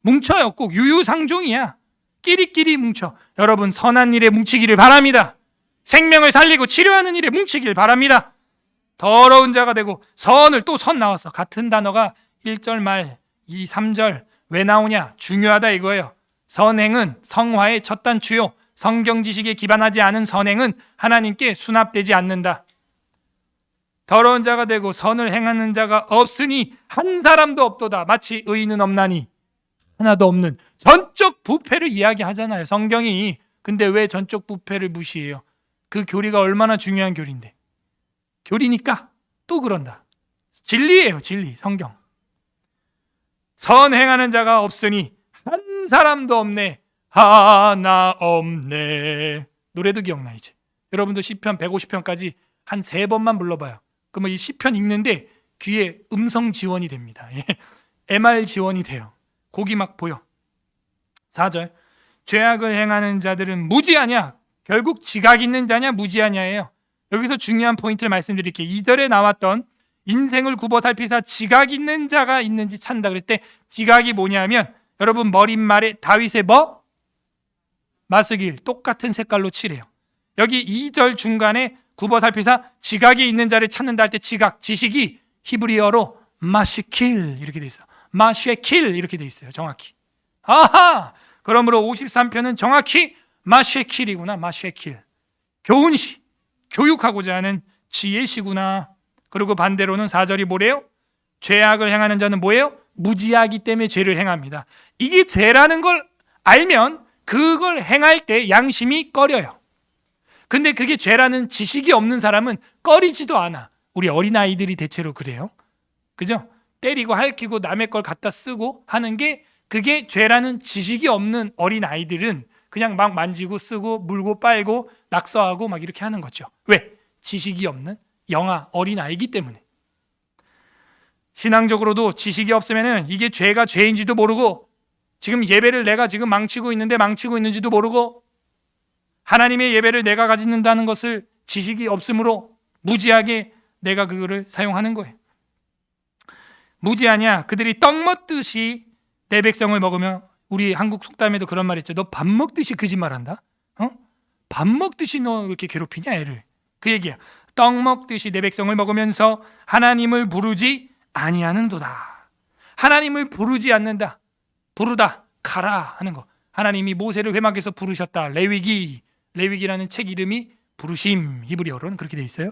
뭉쳐요. 꼭 유유상종이야. 끼리끼리 뭉쳐. 여러분 선한 일에 뭉치기를 바랍니다. 생명을 살리고 치료하는 일에 뭉치길 바랍니다. 더러운 자가 되고 선을 또 선 나왔어. 같은 단어가 1절 말 2, 3절 왜 나오냐? 중요하다 이거예요. 선행은 성화의 첫 단추요. 성경 지식에 기반하지 않은 선행은 하나님께 수납되지 않는다. 더러운 자가 되고 선을 행하는 자가 없으니 한 사람도 없도다. 마치 의인은 없나니 하나도 없는 전적 부패를 이야기하잖아요 성경이. 근데 왜 전적 부패를 무시해요? 그 교리가 얼마나 중요한 교리인데. 교리니까 또 그런다. 진리예요 진리. 성경. 선 행하는 자가 없으니 한 사람도 없네. 하나 없네. 노래도 기억나 이제. 여러분도 시편 150편까지 한 3번만 불러봐요. 그러면 이 시편 읽는데 귀에 음성 지원이 됩니다. MR 지원이 돼요. 곡이 막 보여. 4절. 죄악을 행하는 자들은 무지하냐? 결국 지각 있는 자냐 무지하냐예요. 여기서 중요한 포인트를 말씀드릴게요. 2절에 나왔던 인생을 굽어 살피사 지각 있는 자가 있는지 찾는다 그럴 때 지각이 뭐냐면 여러분 머릿말에 다윗의 뭐? 마스길 똑같은 색깔로 칠해요. 여기 2절 중간에 굽어 살피사 지각이 있는 자를 찾는다 할 때 지각, 지식이 히브리어로 마시킬 이렇게 돼 있어. 마쉐킬 이렇게 돼 있어요. 정확히. 아하! 그러므로 53편은 정확히 마쉐킬이구나. 마쉐킬. 교훈시, 교육하고자 하는 지혜시구나. 그리고 반대로는 4절이 뭐래요? 죄악을 행하는 자는 뭐예요? 무지하기 때문에 죄를 행합니다. 이게 죄라는 걸 알면 그걸 행할 때 양심이 꺼려요. 근데 그게 죄라는 지식이 없는 사람은 꺼리지도 않아. 우리 어린아이들이 대체로 그래요. 그죠? 때리고 핥히고 남의 걸 갖다 쓰고 하는 게 그게 죄라는 지식이 없는 어린아이들은 그냥 막 만지고 쓰고 물고 빨고 낙서하고 막 이렇게 하는 거죠. 왜? 지식이 없는 영아 어린아이기 때문에. 신앙적으로도 지식이 없으면 이게 죄가 죄인지도 모르고 지금 예배를 내가 지금 망치고 있는데 망치고 있는지도 모르고 하나님의 예배를 내가 가진다는 것을 지식이 없으므로 무지하게 내가 그거를 사용하는 거예요. 무지하냐? 그들이 떡 먹듯이 내 백성을 먹으며 우리 한국 속담에도 그런 말 있죠. 너 밥 먹듯이 거짓말한다? 밥 먹듯이 너 이렇게 괴롭히냐 애를. 그 얘기야. 떡 먹듯이 내 백성을 먹으면서 하나님을 부르지 아니하는도다. 하나님을 부르지 않는다. 부르다, 가라 하는 거. 하나님이 모세를 회막에서 부르셨다. 레위기라는 책 이름이 부르심, 히브리어로는 그렇게 돼 있어요.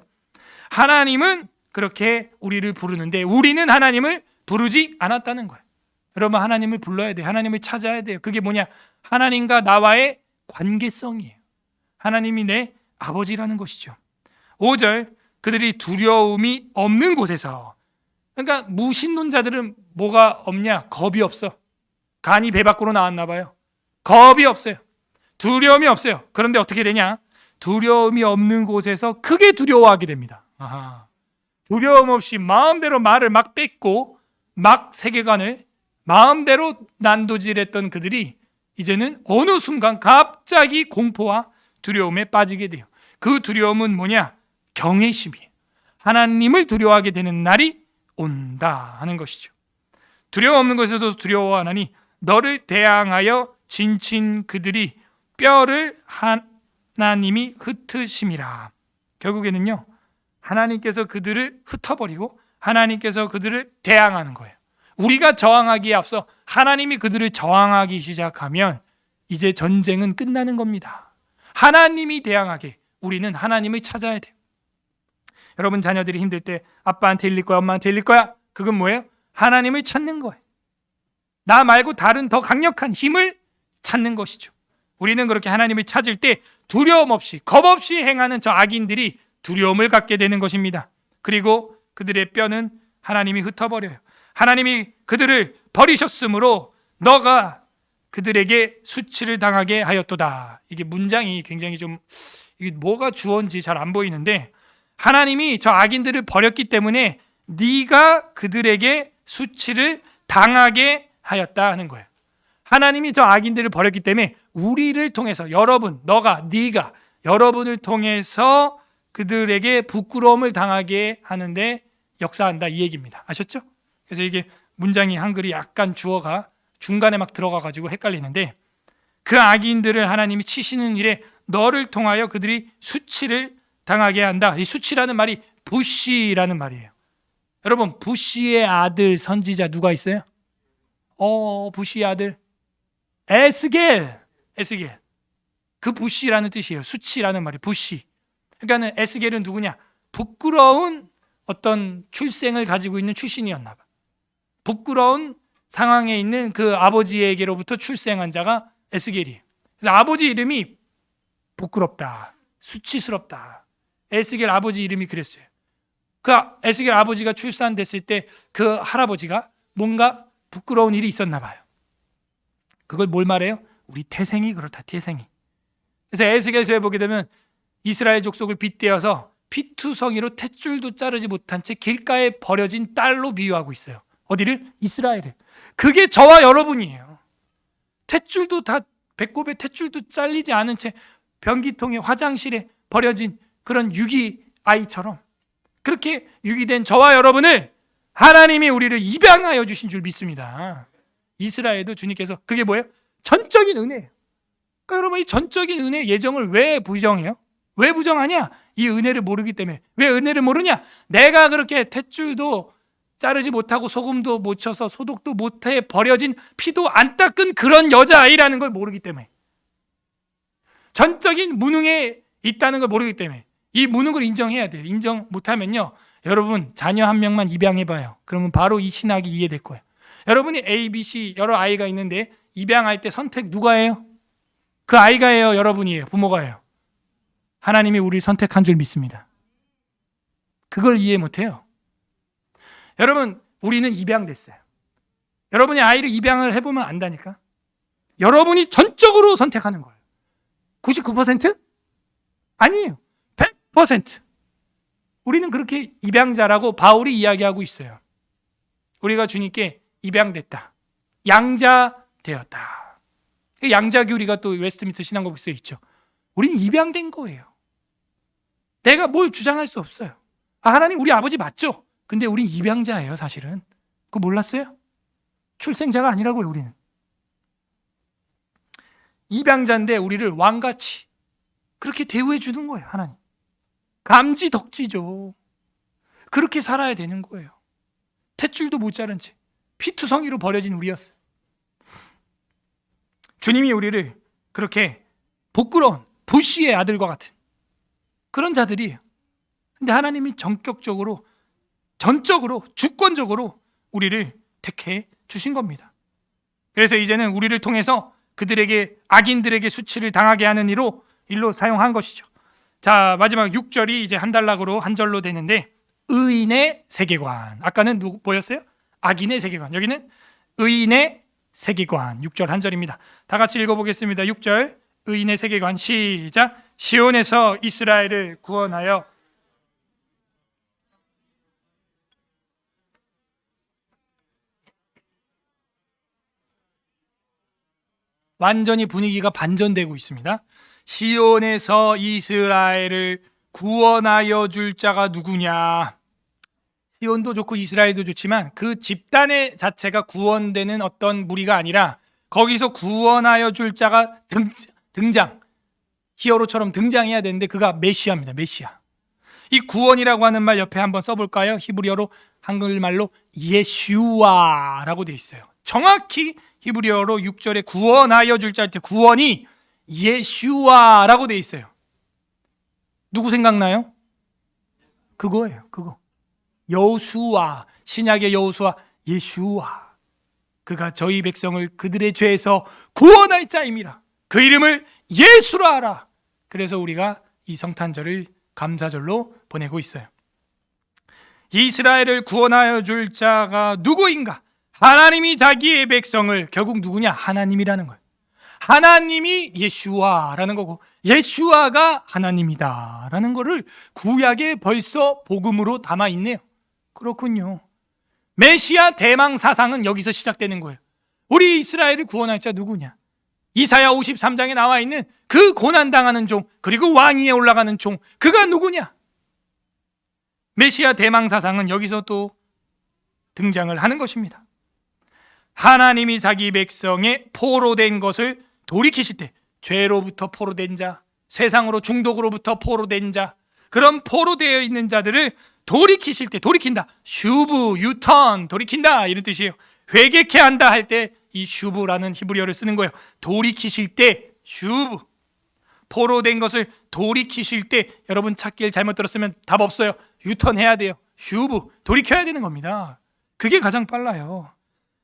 하나님은 그렇게 우리를 부르는데 우리는 하나님을 부르지 않았다는 거예요. 여러분 하나님을 불러야 돼요. 하나님을 찾아야 돼요. 그게 뭐냐? 하나님과 나와의 관계성이에요. 하나님이 내 아버지라는 것이죠. 5절 그들이 두려움이 없는 곳에서. 그러니까 무신론자들은 뭐가 없냐? 겁이 없어. 간이 배 밖으로 나왔나 봐요. 겁이 없어요. 두려움이 없어요. 그런데 어떻게 되냐? 두려움이 없는 곳에서 크게 두려워하게 됩니다. 아하. 두려움 없이 마음대로 말을 막 뺏고 막 세계관을 마음대로 난도질했던 그들이 이제는 어느 순간 갑자기 공포와 두려움에 빠지게 돼요. 그 두려움은 뭐냐? 경외심이에요. 하나님을 두려워하게 되는 날이 온다 하는 것이죠. 두려움 없는 것에도 두려워하나니 너를 대항하여 진친 그들이 뼈를 하나님이 흩으심이라. 결국에는요, 하나님께서 그들을 흩어버리고 하나님께서 그들을 대항하는 거예요. 우리가 저항하기에 앞서 하나님이 그들을 저항하기 시작하면 이제 전쟁은 끝나는 겁니다. 하나님이 대항하게 우리는 하나님을 찾아야 돼요. 여러분, 자녀들이 힘들 때 아빠한테 일릴 거야, 엄마한테 일릴 거야? 그건 뭐예요? 하나님을 찾는 거예요. 나 말고 다른 더 강력한 힘을 찾는 것이죠. 우리는 그렇게 하나님을 찾을 때 두려움 없이, 겁 없이 행하는 저 악인들이 두려움을 갖게 되는 것입니다. 그리고 그들의 뼈는 하나님이 흩어버려요. 하나님이 그들을 버리셨으므로 너가 그들에게 수치를 당하게 하였도다. 이게 문장이 굉장히 좀, 이게 뭐가 주어인지 잘 안 보이는데, 하나님이 저 악인들을 버렸기 때문에 네가 그들에게 수치를 당하게 하였다 하는 거예요. 하나님이 저 악인들을 버렸기 때문에 우리를 통해서, 여러분, 너가, 네가 여러분을 통해서 그들에게 부끄러움을 당하게 하는데 역사한다, 이 얘기입니다. 아셨죠? 그래서 이게 문장이 한글이 약간 주어가 중간에 막 들어가가지고 헷갈리는데, 그 악인들을 하나님이 치시는 일에 너를 통하여 그들이 수치를 당하게 한다. 이 수치라는 말이 부시라는 말이에요. 여러분, 부시의 아들 선지자 누가 있어요? 부시의 아들 에스겔. 그 부시라는 뜻이에요. 수치라는 말이 부시. 그러니까는 에스겔은 누구냐? 부끄러운 어떤 출생을 가지고 있는 출신이었나 봐. 부끄러운 상황에 있는 그 아버지에게로부터 출생한 자가 에스겔이에요. 그래서 아버지 이름이 부끄럽다, 수치스럽다. 에스겔 아버지 이름이 그랬어요. 그 에스겔 아버지가 출산됐을 때 그 할아버지가 뭔가 부끄러운 일이 있었나 봐요. 그걸 뭘 말해요? 우리 태생이 그렇다, 태생이. 그래서 에스겔서에 보게 되면 이스라엘 족속을 빗대어서 피투성이로 탯줄도 자르지 못한 채 길가에 버려진 딸로 비유하고 있어요. 어디를? 이스라엘을. 그게 저와 여러분이에요. 탯줄도 다, 배꼽에 탯줄도 잘리지 않은 채 변기통에, 화장실에 버려진 그런 유기 아이처럼 그렇게 유기된 저와 여러분을 하나님이 우리를 입양하여 주신 줄 믿습니다. 이스라엘도 주님께서, 그게 뭐예요? 전적인 은혜예요. 그러니까 여러분, 이 전적인 은혜의 예정을 왜 부정해요? 왜 부정하냐? 이 은혜를 모르기 때문에. 왜 은혜를 모르냐? 내가 그렇게 탯줄도 자르지 못하고 소금도 못 쳐서 소독도 못해 버려진 피도 안 닦은 그런 여자아이라는 걸 모르기 때문에. 전적인 무능에 있다는 걸 모르기 때문에. 이 무능을 인정해야 돼요. 인정 못하면요, 여러분 자녀 한 명만 입양해봐요. 그러면 바로 이 신학이 이해될 거예요. 여러분이 A, B, C 여러 아이가 있는데 입양할 때 선택 누가 해요? 그 아이가 해요? 여러분이에요? 부모가 해요? 하나님이 우리를 선택한 줄 믿습니다. 그걸 이해 못해요. 여러분, 우리는 입양됐어요. 여러분이 아이를 입양을 해보면 안다니까. 여러분이 전적으로 선택하는 거예요. 99%? 아니에요. 100%. 우리는 그렇게 입양자라고 바울이 이야기하고 있어요. 우리가 주님께 입양됐다, 양자되었다. 양자교리가 또 웨스트민스터 신앙고백서에 있죠. 우리는 입양된 거예요. 내가 뭘 주장할 수 없어요. 하나님 우리 아버지 맞죠? 근데 우린 입양자예요, 사실은. 그거 몰랐어요? 출생자가 아니라고요, 우리는. 입양자인데 우리를 왕같이 그렇게 대우해 주는 거예요, 하나님. 감지덕지죠. 그렇게 살아야 되는 거예요. 탯줄도 못 자른 채 피투성이로 버려진 우리였어요. 주님이 우리를 그렇게 부끄러운 부시의 아들과 같은 그런 자들이에요. 근데 하나님이 전격적으로, 전적으로, 주권적으로 우리를 택해 주신 겁니다. 그래서 이제는 우리를 통해서 그들에게, 악인들에게 수치를 당하게 하는 일로 사용한 것이죠. 자, 마지막 6절이 이제 한 단락으로 한 절로 되는데, 의인의 세계관. 아까는 뭐였어요? 악인의 세계관. 여기는 의인의 세계관 6절 한 절입니다. 다 같이 읽어보겠습니다. 6절 의인의 세계관 시작. 시온에서 이스라엘을 구원하여 완전히 분위기가 반전되고 있습니다. 시온에서 이스라엘을 구원하여 줄 자가 누구냐? 시온도 좋고 이스라엘도 좋지만 그 집단의 자체가 구원되는 어떤 무리가 아니라 거기서 구원하여 줄 자가 등장, 히어로처럼 등장해야 되는데 그가 메시아입니다. 메시아. 이 구원이라고 하는 말 옆에 한번 써볼까요? 히브리어로, 한글말로 예슈아라고 되어 있어요. 정확히 히브리어로 6절에 구원하여 줄 자 할 때 구원이 예슈아라고 되어 있어요. 누구 생각나요? 그거예요. 그거. 여호수아, 신약의 여호수아, 예슈아. 그가 저희 백성을 그들의 죄에서 구원할 자임이라. 그 이름을 예수라 하라. 그래서 우리가 이 성탄절을 감사절로 보내고 있어요. 이스라엘을 구원하여 줄 자가 누구인가? 하나님이 자기의 백성을, 결국 누구냐? 하나님이라는 거예요. 하나님이 예슈아라는 거고 예슈아가 하나님이다라는 거를 구약에 벌써 복음으로 담아 있네요. 그렇군요. 메시아 대망 사상은 여기서 시작되는 거예요. 우리 이스라엘을 구원할 자 누구냐? 이사야 53장에 나와 있는 그 고난당하는 종, 그리고 왕위에 올라가는 종, 그가 누구냐? 메시아 대망 사상은 여기서 또 등장을 하는 것입니다. 하나님이 자기 백성의 포로된 것을 돌이키실 때, 죄로부터 포로된 자, 세상으로 중독으로부터 포로된 자, 그런 포로되어 있는 자들을 돌이키실 때, 돌이킨다, 슈브, 유턴, 돌이킨다 이런 뜻이에요. 회개케 한다 할 때 이 슈브라는 히브리어를 쓰는 거예요. 돌이키실 때 슈브. 포로된 것을 돌이키실 때, 여러분 찾기를 잘못 들었으면 답 없어요. 유턴해야 돼요. 슈브, 돌이켜야 되는 겁니다. 그게 가장 빨라요.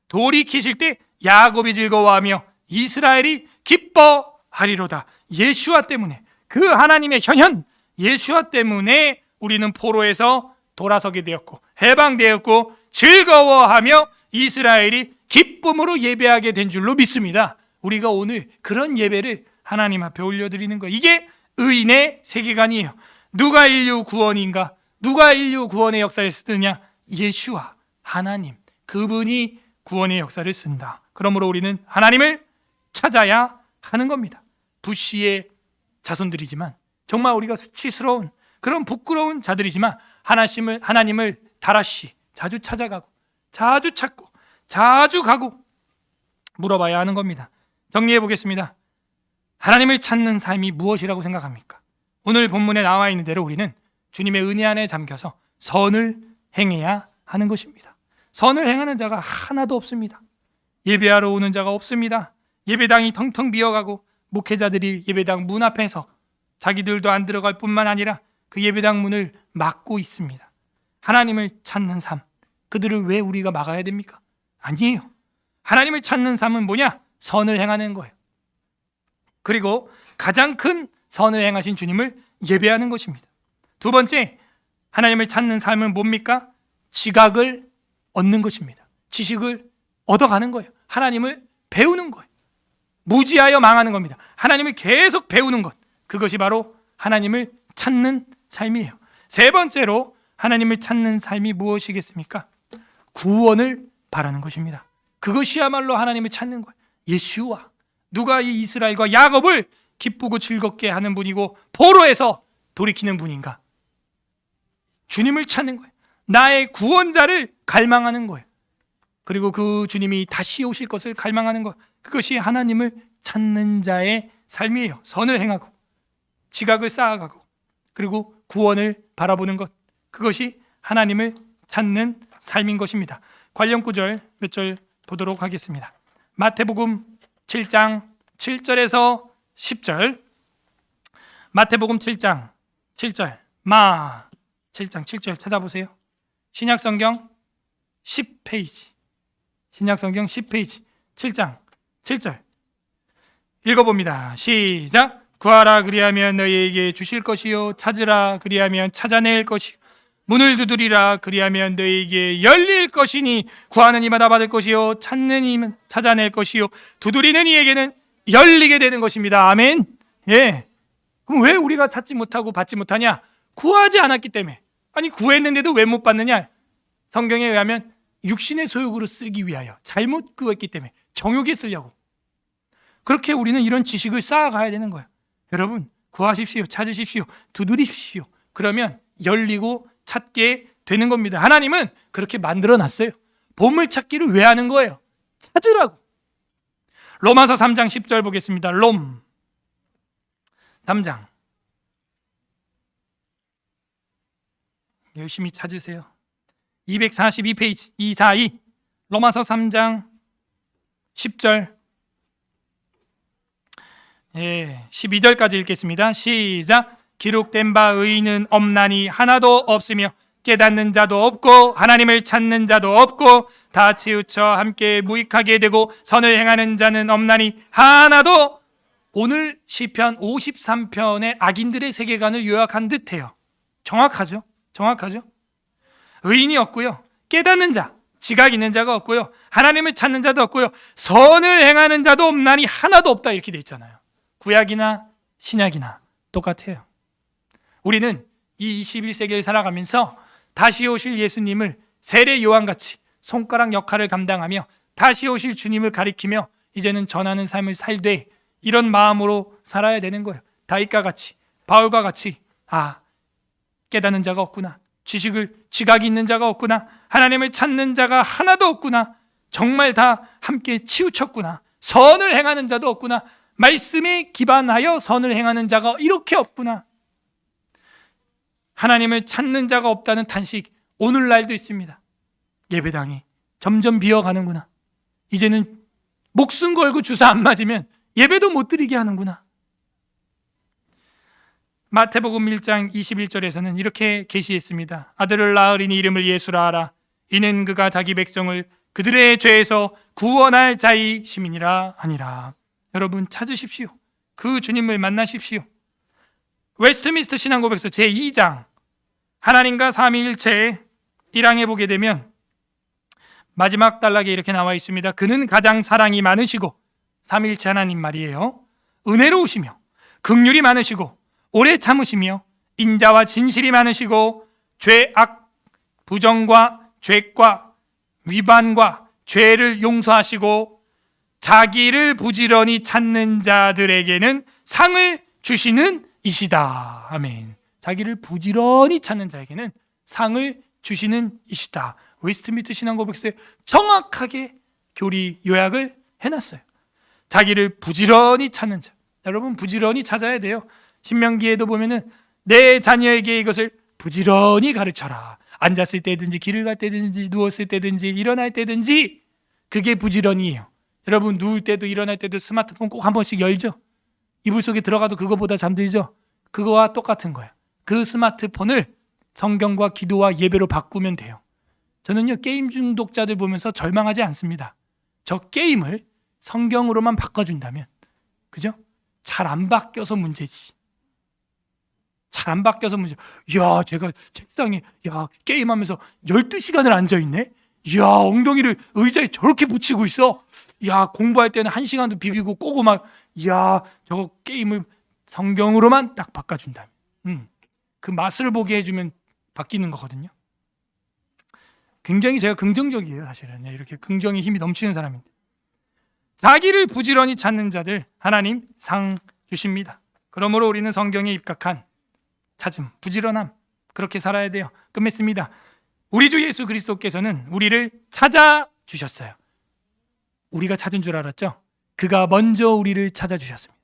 돌이키실 때 야곱이 즐거워하며 이스라엘이 기뻐하리로다. 예수와 때문에, 그 하나님의 현현 예수와 때문에 우리는 포로에서 돌아서게 되었고 해방되었고 즐거워하며 이스라엘이 기쁨으로 예배하게 된 줄로 믿습니다. 우리가 오늘 그런 예배를 하나님 앞에 올려드리는 거, 이게 의인의 세계관이에요. 누가 인류 구원인가? 누가 인류 구원의 역사를 쓰느냐? 예수와 하나님, 그분이 구원의 역사를 쓴다. 그러므로 우리는 하나님을 찾아야 하는 겁니다. 부시의 자손들이지만, 정말 우리가 수치스러운 그런 부끄러운 자들이지만 하나님을 다라시 자주 찾아가고 자주 찾고 자주 가고 물어봐야 하는 겁니다. 정리해 보겠습니다. 하나님을 찾는 삶이 무엇이라고 생각합니까? 오늘 본문에 나와 있는 대로 우리는 주님의 은혜 안에 잠겨서 선을 행해야 하는 것입니다. 선을 행하는 자가 하나도 없습니다. 예배하러 오는 자가 없습니다. 예배당이 텅텅 비어가고 목회자들이 예배당 문 앞에서 자기들도 안 들어갈 뿐만 아니라 그 예배당 문을 막고 있습니다. 하나님을 찾는 삶, 그들을 왜 우리가 막아야 됩니까? 아니에요. 하나님을 찾는 삶은 뭐냐? 선을 행하는 거예요. 그리고 가장 큰 선을 행하신 주님을 예배하는 것입니다. 두 번째, 하나님을 찾는 삶은 뭡니까? 지각을 얻는 것입니다. 지식을 얻어가는 거예요. 하나님을 배우는 거예요. 무지하여 망하는 겁니다. 하나님을 계속 배우는 것, 그것이 바로 하나님을 찾는 삶이에요. 세 번째로 하나님을 찾는 삶이 무엇이겠습니까? 구원을 바라는 것입니다. 그것이야말로 하나님을 찾는 거예요. 예수와 누가 이 이스라엘과 야곱을 기쁘고 즐겁게 하는 분이고 포로에서 돌이키는 분인가? 주님을 찾는 거예요. 나의 구원자를 갈망하는 거예요. 그리고 그 주님이 다시 오실 것을 갈망하는 것, 그것이 하나님을 찾는 자의 삶이에요. 선을 행하고 지각을 쌓아가고 그리고 구원을 바라보는 것, 그것이 하나님을 찾는 삶인 것입니다. 관련 구절 몇 절 보도록 하겠습니다. 마태복음 7장 7절에서 10절. 마태복음 7장 7절. 7장 7절 찾아보세요. 신약성경 10페이지. 신약성경 10페이지. 7장 7절. 읽어봅니다. 시작. 구하라 그리하면 너희에게 주실 것이요, 찾으라 그리하면 찾아낼 것이요, 문을 두드리라. 그리하면 너희에게 열릴 것이니 구하는 이마다 받을 것이요 찾는 이는 찾아낼 것이요 두드리는 이에게는 열리게 되는 것입니다. 아멘. 예. 그럼 왜 우리가 찾지 못하고 받지 못하냐? 구하지 않았기 때문에. 아니 구했는데도 왜 못 받느냐? 성경에 의하면 육신의 소욕으로 쓰기 위하여 잘못 구했기 때문에 정욕에 쓰려고. 그렇게 우리는 이런 지식을 쌓아가야 되는 거예요. 여러분 구하십시오. 찾으십시오. 두드리십시오. 그러면 열리고 찾게 되는 겁니다. 하나님은 그렇게 만들어놨어요. 보물찾기를 왜 하는 거예요? 찾으라고. 로마서 3장 10절 보겠습니다. 롬 3장 열심히 찾으세요. 242페이지 242 로마서 3장 10절 12절까지 읽겠습니다. 시작. 기록된 바 의인은 없나니 하나도 없으며 깨닫는 자도 없고 하나님을 찾는 자도 없고 다 치우쳐 함께 무익하게 되고 선을 행하는 자는 없나니 하나도. 오늘 시편 53편의 악인들의 세계관을 요약한 듯해요. 정확하죠? 의인이 없고요, 깨닫는 자, 지각 있는 자가 없고요, 하나님을 찾는 자도 없고요, 선을 행하는 자도 없나니 하나도 없다 이렇게 돼 있잖아요. 구약이나 신약이나 똑같아요. 우리는 이 21세기를 살아가면서 다시 오실 예수님을 세례 요한같이 손가락 역할을 감당하며 다시 오실 주님을 가리키며 이제는 전하는 삶을 살되 이런 마음으로 살아야 되는 거예요. 다윗과 같이, 바울과 같이 깨닫는 자가 없구나, 지각이 있는 자가 없구나, 하나님을 찾는 자가 하나도 없구나, 정말 다 함께 치우쳤구나, 선을 행하는 자도 없구나, 말씀에 기반하여 선을 행하는 자가 이렇게 없구나, 하나님을 찾는 자가 없다는 탄식 오늘날도 있습니다. 예배당이 점점 비어가는구나, 이제는 목숨 걸고 주사 안 맞으면 예배도 못 드리게 하는구나. 마태복음 1장 21절에서는 이렇게 계시했습니다. 아들을 낳으리니 이름을 예수라 하라. 이는 그가 자기 백성을 그들의 죄에서 구원할 자이심이니라 하니라. 여러분 찾으십시오. 그 주님을 만나십시오. 웨스트민스터 신앙고백서 제2장 하나님과 삼위일체 1항에 보게 되면 마지막 단락에 이렇게 나와 있습니다. 그는 가장 사랑이 많으시고, 삼위일체 하나님 말이에요, 은혜로우시며 긍휼이 많으시고 오래 참으시며 인자와 진실이 많으시고 죄악 부정과 죄과 위반과 죄를 용서하시고 자기를 부지런히 찾는 자들에게는 상을 주시는 이시다. 아멘. 자기를 부지런히 찾는 자에게는 상을 주시는 이시다. 웨스트민스터 신앙고백서에 정확하게 교리 요약을 해놨어요. 자기를 부지런히 찾는 자. 여러분 부지런히 찾아야 돼요. 신명기에도 보면은 내 자녀에게 이것을 부지런히 가르쳐라. 앉았을 때든지 길을 갈 때든지 누웠을 때든지 일어날 때든지 그게 부지런히예요. 여러분 누울 때도 일어날 때도 스마트폰 꼭 한 번씩 열죠. 이불 속에 들어가도 그거보다 잠들죠. 그거와 똑같은 거예요. 그 스마트폰을 성경과 기도와 예배로 바꾸면 돼요. 저는요 게임 중독자들 보면서 절망하지 않습니다. 저 게임을 성경으로만 바꿔준다면, 그죠? 잘 안 바뀌어서 문제지. 잘 안 바뀌어서 문제. 야, 제가 책상에 게임하면서 12시간을 앉아있네. 야, 엉덩이를 의자에 저렇게 붙이고 있어. 야, 공부할 때는 1시간도 비비고 꼬고 막. 야, 저거 게임을 성경으로만 딱 바꿔준다면, 그 맛을 보게 해주면 바뀌는 거거든요. 굉장히 제가 긍정적이에요. 사실은 이렇게 긍정의 힘이 넘치는 사람인데, 자기를 부지런히 찾는 자들 하나님 상 주십니다. 그러므로 우리는 성경에 입각한 찾음, 부지런함, 그렇게 살아야 돼요. 끝맺습니다. 우리 주 예수 그리스도께서는 우리를 찾아주셨어요. 우리가 찾은 줄 알았죠? 그가 먼저 우리를 찾아주셨습니다.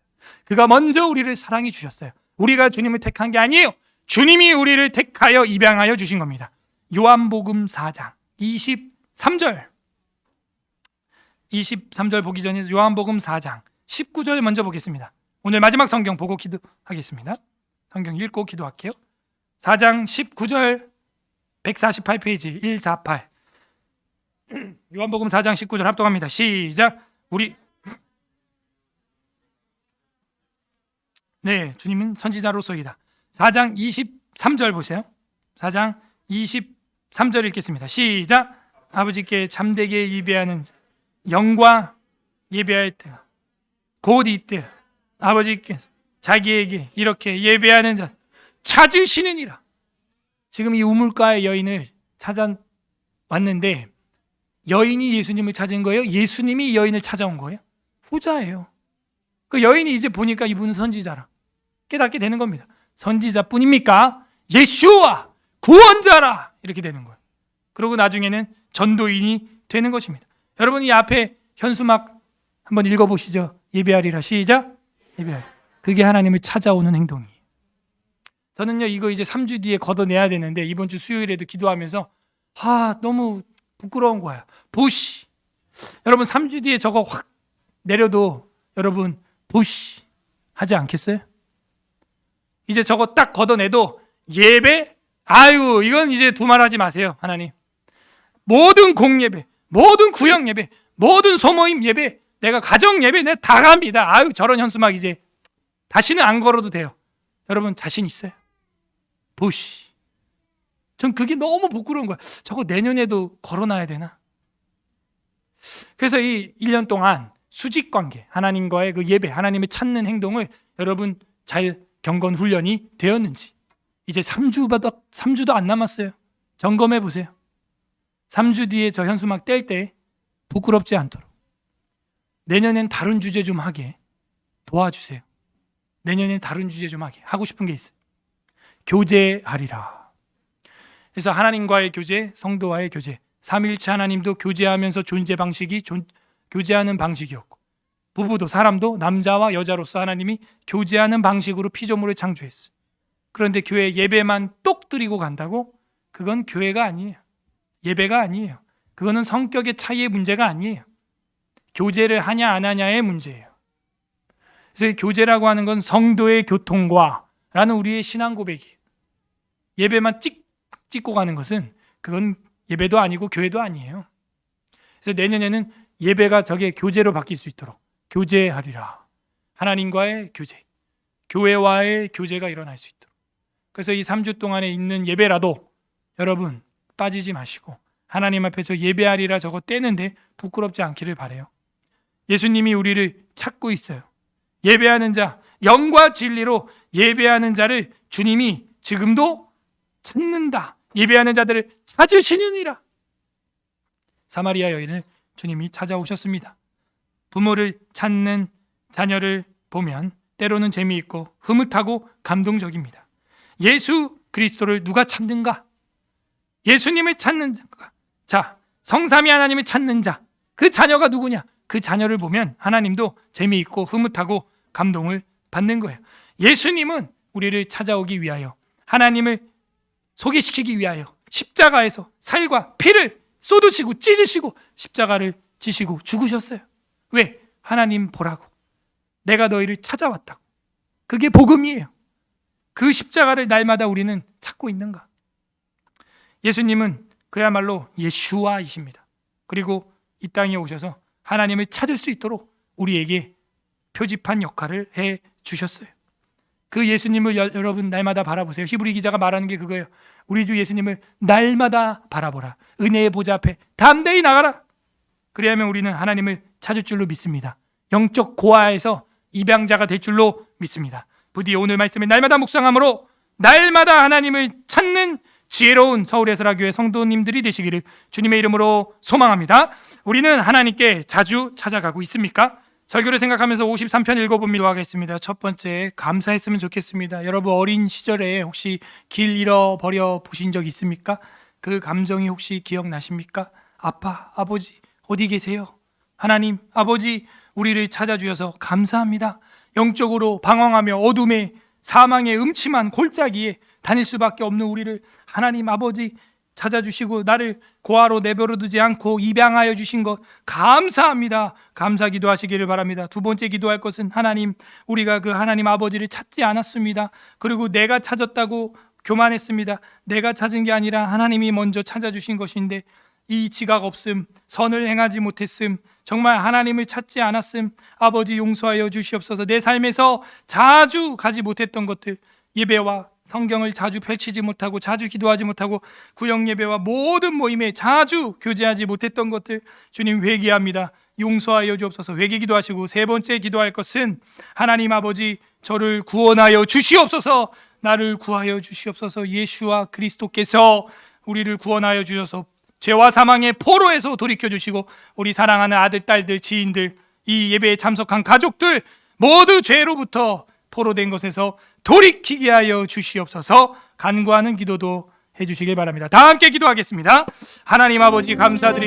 그가 먼저 우리를 사랑해 주셨어요. 우리가 주님을 택한 게 아니에요. 주님이 우리를 택하여 입양하여 주신 겁니다. 요한복음 4장 23절 보기 전에 요한복음 4장 19절 먼저 보겠습니다. 오늘 마지막 성경 보고 기도하겠습니다. 성경 읽고 기도할게요. 4장 19절 148페이지 148 요한복음 4장 19절 합독합니다. 시작. 주님은 선지자로서이다. 4장 23절 보세요. 4장 23절 읽겠습니다. 시작. 아버지께 잠되게 예배하는 영과 예배할 때 곧 이때 아버지께서 자기에게 이렇게 예배하는 자 찾으시느니라. 지금 이 우물가의 여인을 찾아왔는데 여인이 예수님을 찾은 거예요? 예수님이 여인을 찾아온 거예요? 후자예요. 그 여인이 이제 보니까 이분은 선지자라 깨닫게 되는 겁니다. 선지자뿐입니까? 예수와 구원자라 이렇게 되는 거예요. 그리고 나중에는 전도인이 되는 것입니다. 여러분 이 앞에 현수막 한번 읽어보시죠. 예배하리라. 시작. 예배하리. 그게 하나님을 찾아오는 행동이에요. 저는요 이거 이제 3주 뒤에 걷어내야 되는데 이번 주 수요일에도 기도하면서 너무 부끄러운 거야. 부시. 여러분 3주 뒤에 저거 확 내려도 여러분 부시 하지 않겠어요? 이제 저거 딱 걷어내도 예배? 이건 이제 두말하지 마세요. 하나님. 모든 공예배, 모든 구역 예배, 모든 소모임 예배, 내가 가정 예배 내가 다 갑니다. 저런 현수막 이제 다시는 안 걸어도 돼요. 여러분 자신 있어요? 부시. 전 그게 너무 부끄러운 거야. 저거 내년에도 걸어놔야 되나? 그래서 이 1년 동안 수직관계, 하나님과의 그 예배, 하나님을 찾는 행동을 여러분 잘 경건 훈련이 되었는지 이제 3주도 안 남았어요. 점검해 보세요. 3주 뒤에 저 현수막 뗄 때 부끄럽지 않도록 내년엔 다른 주제 좀 하게 도와주세요. 내년엔 다른 주제 좀 하게 하고 싶은 게 있어요. 교제하리라. 그래서 하나님과의 교제, 성도와의 교제, 삼위일체 하나님도 교제하면서 존재 방식이 교제하는 방식이었고 부부도 사람도 남자와 여자로서 하나님이 교제하는 방식으로 피조물을 창조했어요. 그런데 교회 예배만 똑 드리고 간다고? 그건 교회가 아니에요. 예배가 아니에요. 그거는 성격의 차이의 문제가 아니에요. 교제를 하냐 안 하냐의 문제예요. 그래서 이 교제라고 하는 건 성도의 교통과 라는 우리의 신앙 고백이에요. 예배만 찍고 가는 것은 그건 예배도 아니고 교회도 아니에요. 그래서 내년에는 예배가 저게 교제로 바뀔 수 있도록 교제하리라. 하나님과의 교제, 교회와의 교제가 일어날 수 있도록. 그래서 이 3주 동안에 있는 예배라도 여러분 빠지지 마시고 하나님 앞에서 예배하리라 저거 떼는데 부끄럽지 않기를 바라요. 예수님이 우리를 찾고 있어요. 예배하는 자, 영과 진리로 예배하는 자를 주님이 지금도 찾는다. 예배하는 자들을 찾으시느니라. 사마리아 여인을 주님이 찾아오셨습니다. 부모를 찾는 자녀를 보면 때로는 재미있고 흐뭇하고 감동적입니다. 예수 그리스도를 누가 찾는가? 예수님을 찾는 자, 성삼위 하나님을 찾는 자, 그 자녀가 누구냐? 그 자녀를 보면 하나님도 재미있고 흐뭇하고 감동을 받는 거예요. 예수님은 우리를 찾아오기 위하여 하나님을 소개시키기 위하여 십자가에서 살과 피를 쏟으시고 찢으시고 십자가를 지시고 죽으셨어요. 왜? 하나님 보라고. 내가 너희를 찾아왔다고. 그게 복음이에요. 그 십자가를 날마다 우리는 찾고 있는가? 예수님은 그야말로 예슈아이십니다. 그리고 이 땅에 오셔서 하나님을 찾을 수 있도록 우리에게 표지판 역할을 해 주셨어요. 그 예수님을 여러분 날마다 바라보세요. 히브리 기자가 말하는 게 그거예요. 우리 주 예수님을 날마다 바라보라. 은혜의 보좌 앞에 담대히 나가라. 그리하면 우리는 하나님을 찾을 줄로 믿습니다. 영적 고아에서 입양자가 될 줄로 믿습니다. 부디 오늘 말씀을 날마다 묵상함으로 날마다 하나님을 찾는 지혜로운 서울예설학교회 성도님들이 되시기를 주님의 이름으로 소망합니다. 우리는 하나님께 자주 찾아가고 있습니까? 설교를 생각하면서 53편 읽어보도록 하겠습니다. 첫 번째, 감사했으면 좋겠습니다. 여러분 어린 시절에 혹시 길 잃어버려 보신 적 있습니까? 그 감정이 혹시 기억나십니까? 아빠, 아버지 어디 계세요? 하나님, 아버지 우리를 찾아주셔서 감사합니다. 영적으로 방황하며 어둠에 사망의 음침한 골짜기에 다닐 수밖에 없는 우리를 하나님 아버지 찾아주시고 나를 고아로 내버려 두지 않고 입양하여 주신 것 감사합니다. 감사 기도하시기를 바랍니다. 두 번째 기도할 것은 하나님, 우리가 그 하나님 아버지를 찾지 않았습니다. 그리고 내가 찾았다고 교만했습니다. 내가 찾은 게 아니라 하나님이 먼저 찾아주신 것인데 이 지각 없음, 선을 행하지 못했음, 정말 하나님을 찾지 않았음 아버지 용서하여 주시옵소서. 내 삶에서 자주 가지 못했던 것들, 예배와 성경을 자주 펼치지 못하고 자주 기도하지 못하고 구역 예배와 모든 모임에 자주 교제하지 못했던 것들 주님 회개합니다. 용서하여 주옵소서. 회개 기도하시고 세 번째 기도할 것은 하나님 아버지 저를 구원하여 주시옵소서. 나를 구하여 주시옵소서. 예수와 그리스도께서 우리를 구원하여 주셔서 죄와 사망의 포로에서 돌이켜 주시고 우리 사랑하는 아들, 딸들, 지인들, 이 예배에 참석한 가족들 모두 죄로부터 포로된 것에서 돌이키게 하여 주시옵소서. 간구하는 기도도 해주시길 바랍니다. 다 함께 기도하겠습니다. 하나님 아버지 감사드립니다.